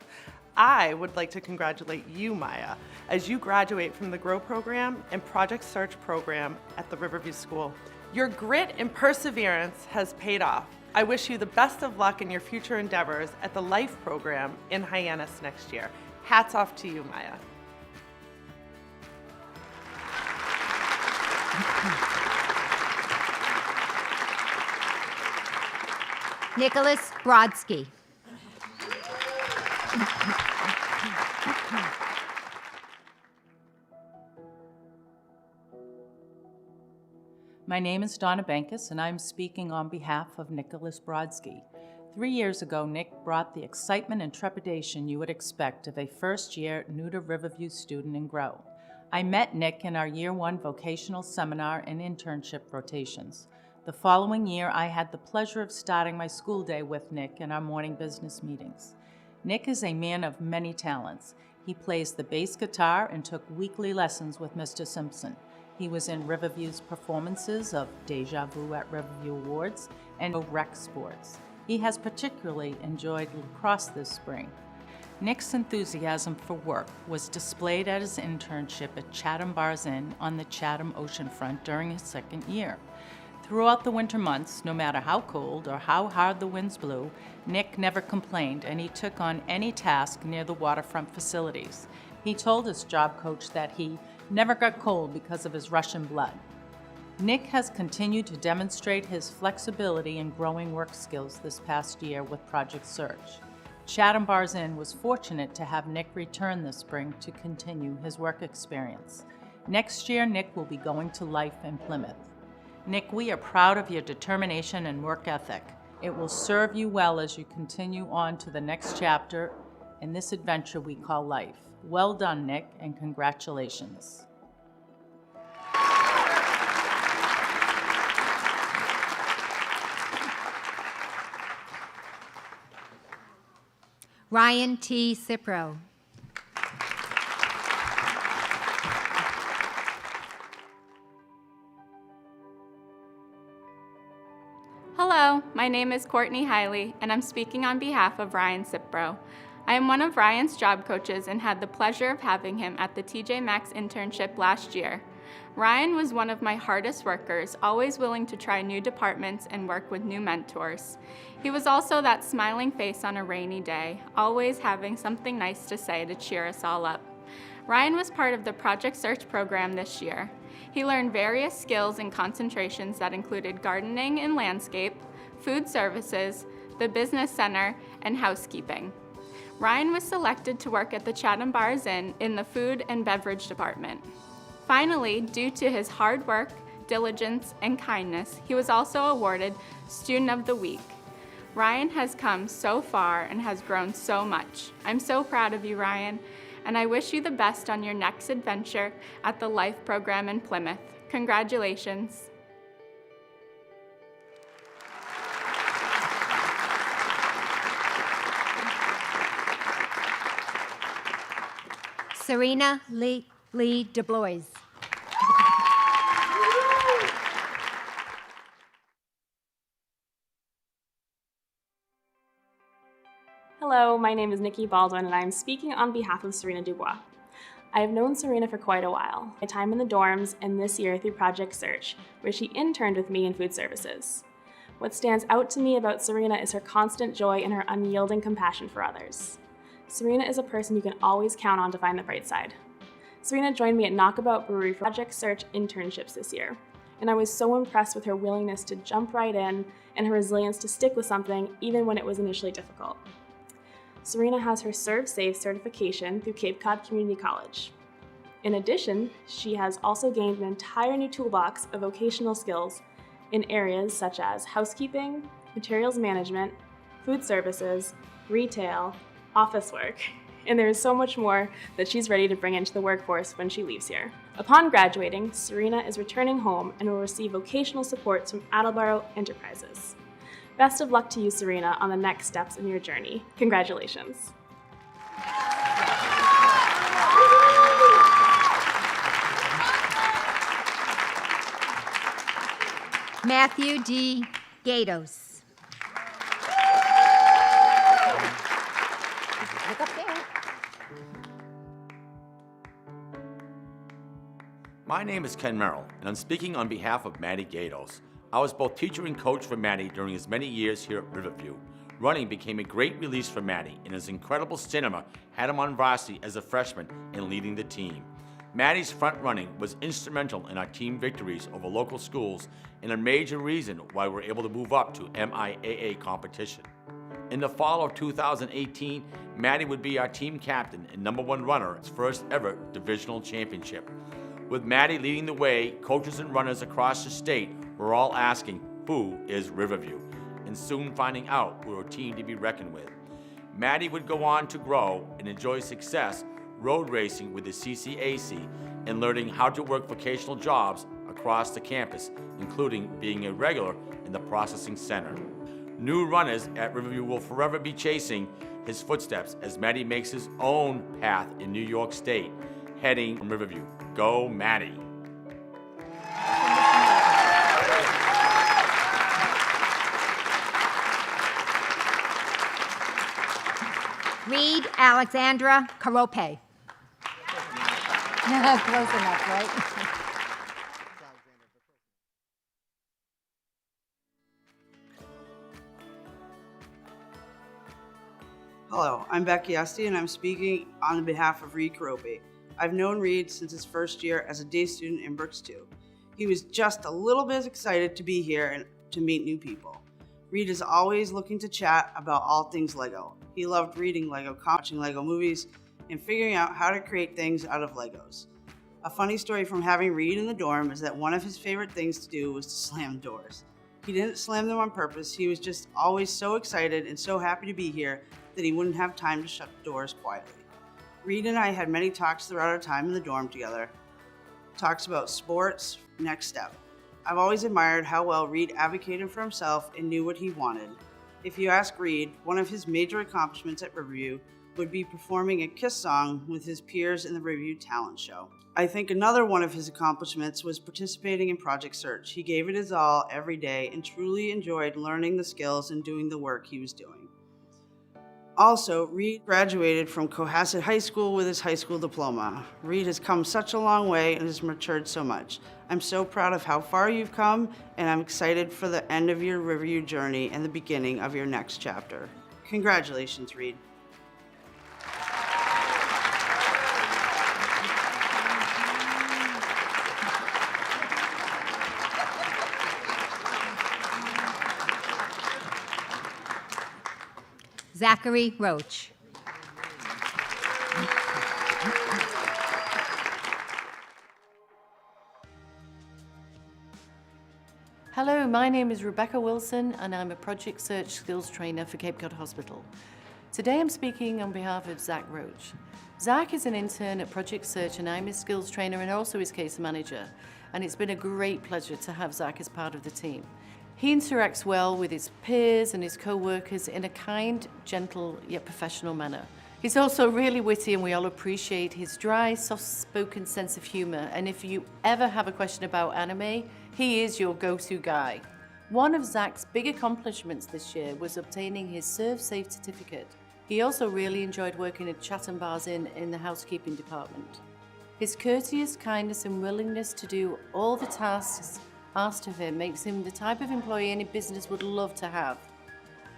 S15: I would like to congratulate you, Maya, as you graduate from the Grow program and Project Search program at the Riverview School. Your grit and perseverance has paid off. I wish you the best of luck in your future endeavors at the Life program in Hyannis next year. Hats off to you, Maya.
S5: Nicholas Brodsky.
S14: My name is Donna Bankus, and I'm speaking on behalf of Nicholas Brodsky. 3 years ago, Nick brought the excitement and trepidation you would expect of a first-year new to Riverview student in Grow. I met Nick in our Year 1 vocational seminar and internship rotations. The following year, I had the pleasure of starting my school day with Nick in our morning business meetings. Nick is a man of many talents. He plays the bass guitar and took weekly lessons with Mr. Simpson. He was in Riverview's performances of Deja Vu at Riverview Awards and Rec Sports. He has particularly enjoyed lacrosse this spring. Nick's enthusiasm for work was displayed at his internship at Chatham Bars Inn on the Chatham oceanfront during his second year. Throughout the winter months, no matter how cold or how hard the winds blew, Nick never complained, and he took on any task near the waterfront facilities. He told his job coach that he never got cold because of his Russian blood. Nick has continued to demonstrate his flexibility and growing work skills this past year with Project Search. Chatham Bars Inn was fortunate to have Nick return this spring to continue his work experience. Next year, Nick will be going to Life in Plymouth. Nick, we are proud of your determination and work ethic. It will serve you well as you continue on to the next chapter in this adventure we call life. Well done, Nick, and congratulations.
S5: Ryan T. Cipro.
S10: Hello, my name is Courtney Hiley, and I'm speaking on behalf of Ryan Cipro. I am one of Ryan's job coaches and had the pleasure of having him at the TJ Maxx internship last year. Ryan was one of my hardest workers, always willing to try new departments and work with new mentors. He was also that smiling face on a rainy day, always having something nice to say to cheer us all up. Ryan was part of the Project Search program this year. He learned various skills and concentrations that included gardening and landscape, food services, the business center, and housekeeping. Ryan was selected to work at the Chatham Bars Inn in the food and beverage department. Finally, due to his hard work, diligence, and kindness, he was also awarded Student of the Week. Ryan has come so far and has grown so much. I'm so proud of you, Ryan, and I wish you the best on your next adventure at the Life program in Plymouth. Congratulations.
S5: Serena Lee DeBlois.
S16: Hello, my name is Nikki Baldwin, and I'm speaking on behalf of Serena Dubois. I have known Serena for quite a while, my time in the dorms and this year through Project Search, where she interned with me in food services. What stands out to me about Serena is her constant joy and her unyielding compassion for others. Serena is a person you can always count on to find the bright side. Serena joined me at Knockabout Brewery for Project Search internships this year, and I was so impressed with her willingness to jump right in and her resilience to stick with something even when it was initially difficult. Serena has her Serve Safe certification through Cape Cod Community College. In addition, she has also gained an entire new toolbox of vocational skills in areas such as housekeeping, materials management, food services, retail, office work, and there is so much more that she's ready to bring into the workforce when she leaves here. Upon graduating, Serena is returning home and will receive vocational support from Attleboro Enterprises. Best of luck to you, Serena, on the next steps in your journey. Congratulations.
S5: Matthew D. Gatos. Look up there.
S17: My name is Ken Merrill, and I'm speaking on behalf of Matty Gatos. I was both teacher and coach for Matty during his many years here at Riverview. Running became a great release for Matty, and his incredible stamina had him on varsity as a freshman and leading the team. Matty's front running was instrumental in our team victories over local schools and a major reason why we're able to move up to MIAA competition. In the fall of 2018, Matty would be our team captain and #1 runner at his first ever divisional championship. With Matty leading the way, coaches and runners across the state were all asking, who is Riverview? And soon finding out we're a team to be reckoned with. Matty would go on to grow and enjoy success road racing with the CCAC and learning how to work vocational jobs across the campus, including being a regular in the processing center. New runners at Riverview will forever be chasing his footsteps as Matty makes his own path in New York State, heading from Riverview. Go Matty!
S5: Reed Alexandra Carope. Close enough, right?
S7: Hello, I'm Becky Esty, and I'm speaking on behalf of Reed Carope. I've known Reed since his first year as a day student in Brooks 2. He was just a little bit excited to be here and to meet new people. Reed is always looking to chat about all things Lego. He loved reading Lego comics, watching Lego movies, and figuring out how to create things out of Legos. A funny story from having Reed in the dorm is that one of his favorite things to do was to slam doors. He didn't slam them on purpose, he was just always so excited and so happy to be here that he wouldn't have time to shut the doors quietly. Reed and I had many talks throughout our time in the dorm together. Talks about sports, next step. I've always admired how well Reed advocated for himself and knew what he wanted. If you ask Reed, one of his major accomplishments at Riverview would be performing a Kiss song with his peers in the Riverview talent show. I think another one of his accomplishments was participating in Project Search. He gave it his all every day and truly enjoyed learning the skills and doing the work he was doing. Also, Reed graduated from Cohasset High School with his high school diploma. Reed has come such a long way and has matured so much. I'm so proud of how far you've come, and I'm excited for the end of your Riverview journey and the beginning of your next chapter. Congratulations, Reed.
S5: Zachary Roach.
S18: Hello, my name is Rebecca Wilson and I'm a Project Search Skills Trainer for Cape Cod Hospital. Today I'm speaking on behalf of Zach Roach. Zach is an intern at Project Search and I'm his skills trainer and also his case manager. And it's been a great pleasure to have Zach as part of the team. He interacts well with his peers and his co-workers in a kind, gentle, yet professional manner. He's also really witty and we all appreciate his dry, soft-spoken sense of humor. And if you ever have a question about anime, he is your go-to guy. One of Zach's big accomplishments this year was obtaining his Serve Safe certificate. He also really enjoyed working at Chatham Bars Inn in the housekeeping department. His courteous kindness and willingness to do all the tasks asked of him makes him the type of employee any business would love to have.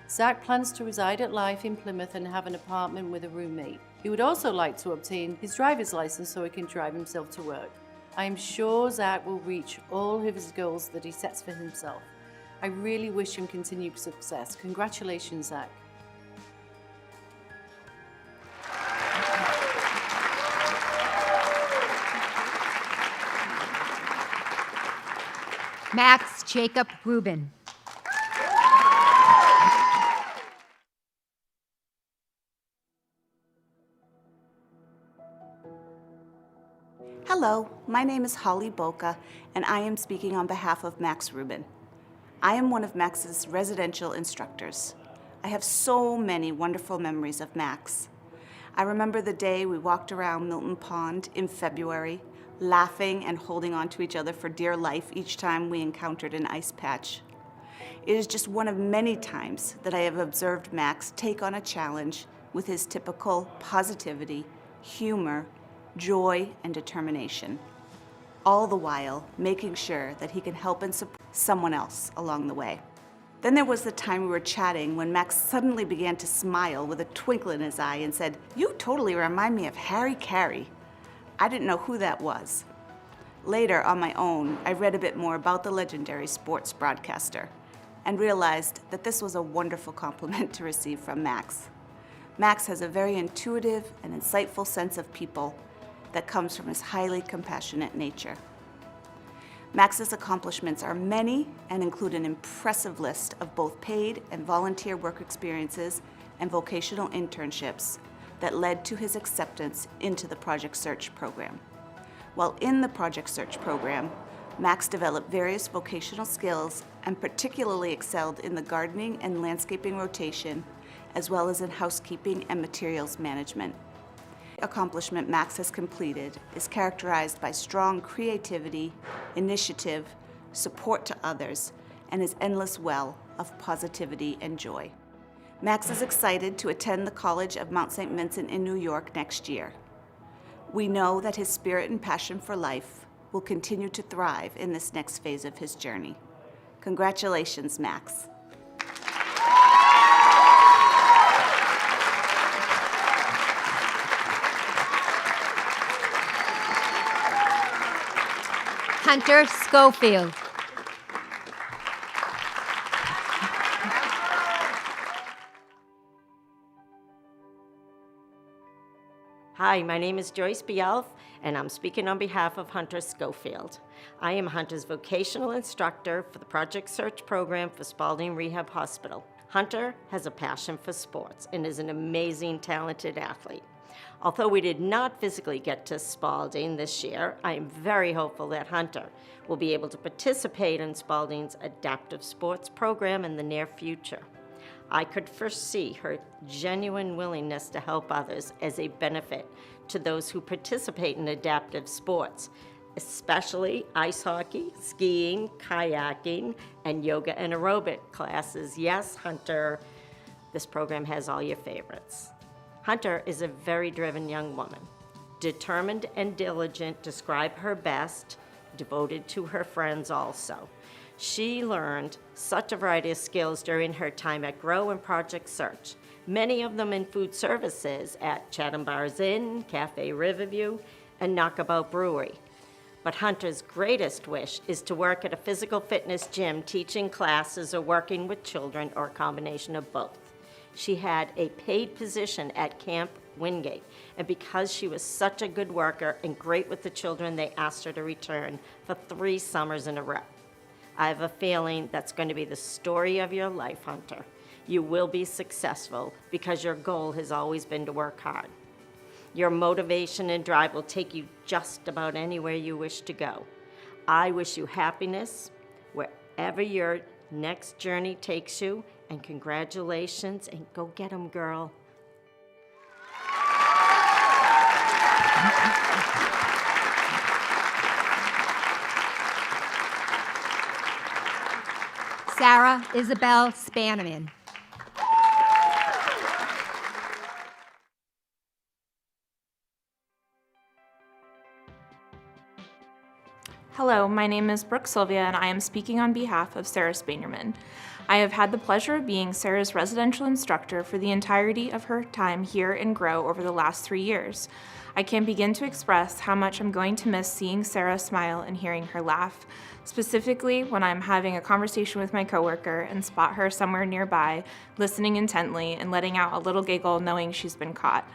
S18: Zach plans to reside at life in Plymouth and have an apartment with a roommate. He would also like to obtain his driver's license so he can drive himself to work. I am sure Zach will reach all of his goals that he sets for himself. I really wish him continued success. Congratulations, Zach.
S5: Max Jacob Rubin.
S19: Hello, my name is Holly Boca, and I am speaking on behalf of Max Rubin. I am one of Max's residential instructors. I have so many wonderful memories of Max. I remember the day we walked around Milton Pond in February, laughing and holding on to each other for dear life each time we encountered an ice patch. It is just one of many times that I have observed Max take on a challenge with his typical positivity, humor, joy, and determination, all the while making sure that he can help and support someone else along the way. Then there was the time we were chatting when Max suddenly began to smile with a twinkle in his eye and said, "You totally remind me of Harry Carey." I didn't know who that was. Later, on my own, I read a bit more about the legendary sports broadcaster and realized that this was a wonderful compliment to receive from Max. Max has a very intuitive and insightful sense of people that comes from his highly compassionate nature. Max's accomplishments are many and include an impressive list of both paid and volunteer work experiences and vocational internships that led to his acceptance into the Project Search program. While in the Project Search program, Max developed various vocational skills and particularly excelled in the gardening and landscaping rotation, as well as in housekeeping and materials management. The accomplishment Max has completed is characterized by strong creativity, initiative, support to others, and his endless well of positivity and joy. Max is excited to attend the College of Mount St. Vincent in New York next year. We know that his spirit and passion for life will continue to thrive in this next phase of his journey. Congratulations, Max.
S5: Hunter Schofield.
S20: Hi, my name is Joyce Bielf, and I'm speaking on behalf of Hunter Schofield. I am Hunter's vocational instructor for the Project Search program for Spalding Rehab Hospital. Hunter has a passion for sports and is an amazing, talented athlete. Although we did not physically get to Spalding this year, I am very hopeful that Hunter will be able to participate in Spalding's adaptive sports program in the near future. I could foresee her genuine willingness to help others as a benefit to those who participate in adaptive sports, especially ice hockey, skiing, kayaking, and yoga and aerobic classes. Yes, Hunter, this program has all your favorites. Hunter is a very driven young woman, determined and diligent, describe her best, devoted to her friends also. She learned such a variety of skills during her time at Grow and Project Search, many of them in food services at Chatham Bars Inn, Cafe Riverview, and Knockabout Brewery. But Hunter's greatest wish is to work at a physical fitness gym teaching classes or working with children, or a combination of both. She had a paid position at Camp Wingate, and because she was such a good worker and great with the children, they asked her to return for 3 summers in a row. I have a feeling that's going to be the story of your life, Hunter. You will be successful because your goal has always been to work hard. Your motivation and drive will take you just about anywhere you wish to go. I wish you happiness wherever your next journey takes you, and congratulations, and go get 'em, girl.
S5: Sarah Isabel Spanneman.
S16: Hello, my name is Brooke Sylvia, and I am speaking on behalf of Sarah Spanierman. I have had the pleasure of being Sarah's residential instructor for the entirety of her time here in Grow over the last 3 years. I can't begin to express how much I'm going to miss seeing Sarah smile and hearing her laugh, specifically when I'm having a conversation with my coworker and spot her somewhere nearby, listening intently and letting out a little giggle knowing she's been caught.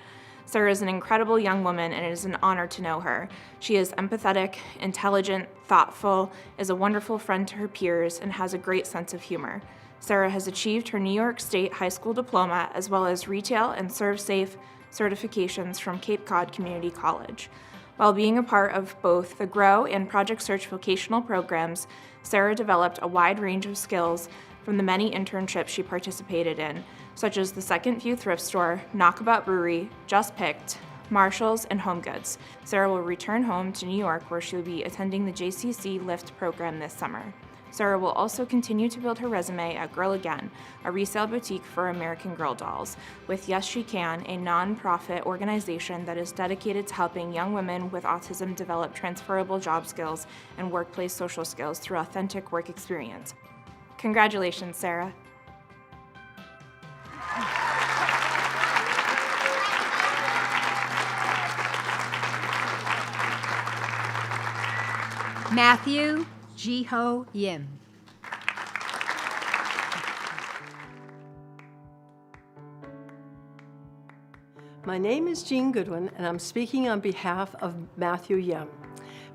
S16: Sarah is an incredible young woman, and it is an honor to know her. She is empathetic, intelligent, thoughtful, is a wonderful friend to her peers, and has a great sense of humor. Sarah has achieved her New York State high school diploma as well as retail and ServSafe certifications from Cape Cod Community College. While being a part of both the Grow and Project Search vocational programs, Sarah developed a wide range of skills from the many internships she participated in, such as the Second View Thrift Store, Knockabout Brewery, Just Picked, Marshalls, and Home Goods. Sarah will return home to New York, where she will be attending the JCC Lift program this summer. Sarah will also continue to build her resume at Girl Again, a resale boutique for American Girl dolls, with Yes She Can, a non-profit organization that is dedicated to helping young women with autism develop transferable job skills and workplace social skills through authentic work experience. Congratulations, Sarah.
S5: Matthew Jiho Yim.
S6: My name is Jean Goodwin, and I'm speaking on behalf of Matthew Yim.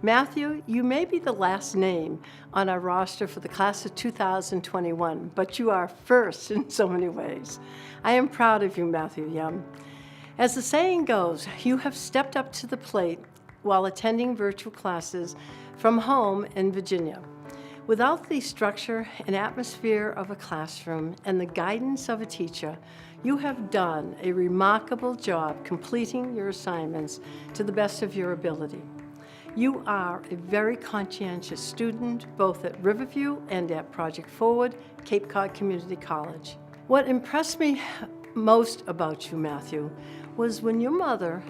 S6: Matthew, you may be the last name on our roster for the class of 2021, but you are first in so many ways. I am proud of you, Matthew Yim. As the saying goes, you have stepped up to the plate while attending virtual classes from home in Virginia. Without the structure and atmosphere of a classroom and the guidance of a teacher, you have done a remarkable job completing your assignments to the best of your ability. You are a very conscientious student, both at Riverview and at Project Forward, Cape Cod Community College. What impressed me most about you, Matthew, was when your mother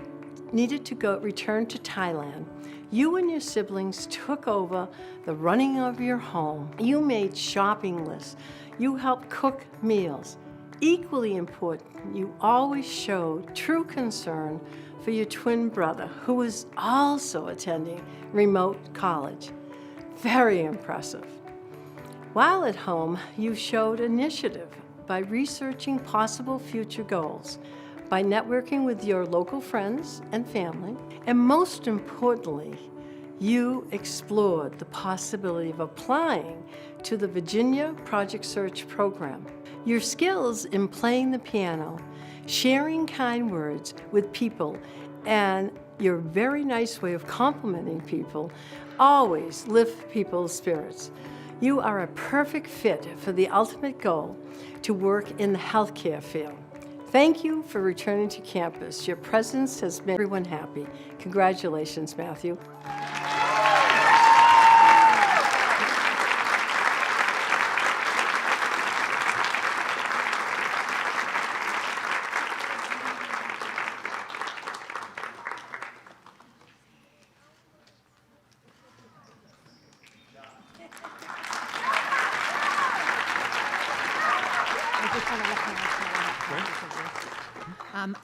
S6: needed to return to Thailand, you and your siblings took over the running of your home. You made shopping lists. You helped cook meals. Equally important, you always showed true concern for your twin brother, who was also attending remote college. Very impressive. While at home, you showed initiative by researching possible future goals, by networking with your local friends and family, and most importantly, you explored the possibility of applying to the Virginia Project Search program. Your skills in playing the piano, sharing kind words with people, and your very nice way of complimenting people always lift people's spirits. You are a perfect fit for the ultimate goal, to work in the healthcare field. Thank you for returning to campus. Your presence has made everyone happy. Congratulations, Matthew.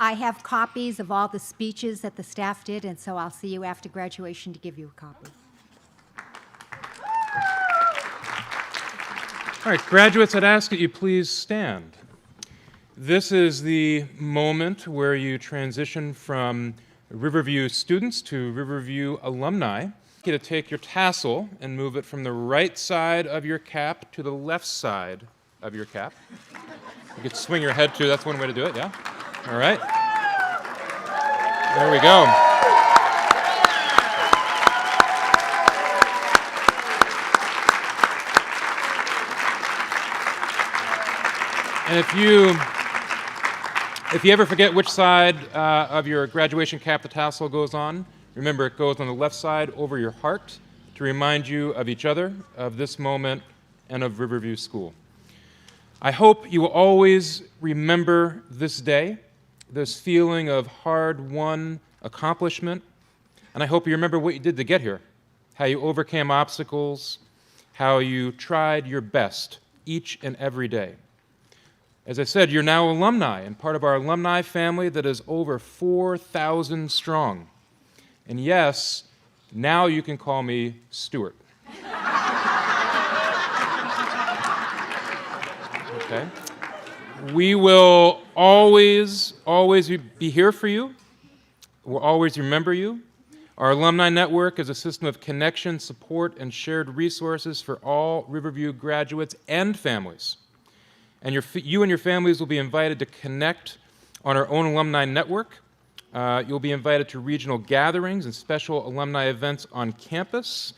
S5: I have copies of all the speeches that the staff did, and so I'll see you after graduation to give you a copy.
S2: All right, graduates, I'd ask that you please stand. This is the moment where you transition from Riverview students to Riverview alumni. You get to take your tassel and move it from the right side of your cap to the left side of your cap. You could swing your head too, that's one way to do it, yeah? All right. There we go. And if you ever forget which side of your graduation cap the tassel goes on, remember it goes on the left side over your heart to remind you of each other, of this moment, and of Riverview School. I hope you will always remember this day, this feeling of hard-won accomplishment, and I hope you remember what you did to get here, how you overcame obstacles, how you tried your best each and every day. As I said, you're now alumni and part of our alumni family that is over 4,000 strong. And yes, now you can call me Stuart. Okay? We will always be here for you. We'll always remember you. Our alumni network is a system of connection, support, and shared resources for all Riverview graduates and families. And you and your families will be invited to connect on our own alumni network. You'll be invited to regional gatherings and special alumni events on campus.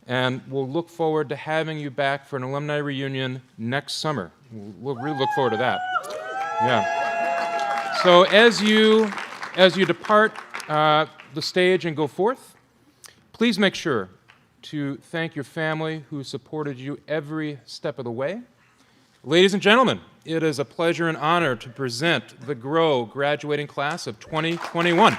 S2: And we'll look forward to having you back for an alumni reunion next summer. We'll really look forward to that. Yeah. So as you depart the stage and go forth, please make sure to thank your family who supported you every step of the way. Ladies and gentlemen, it is a pleasure and honor to present the Grow graduating class of 2021.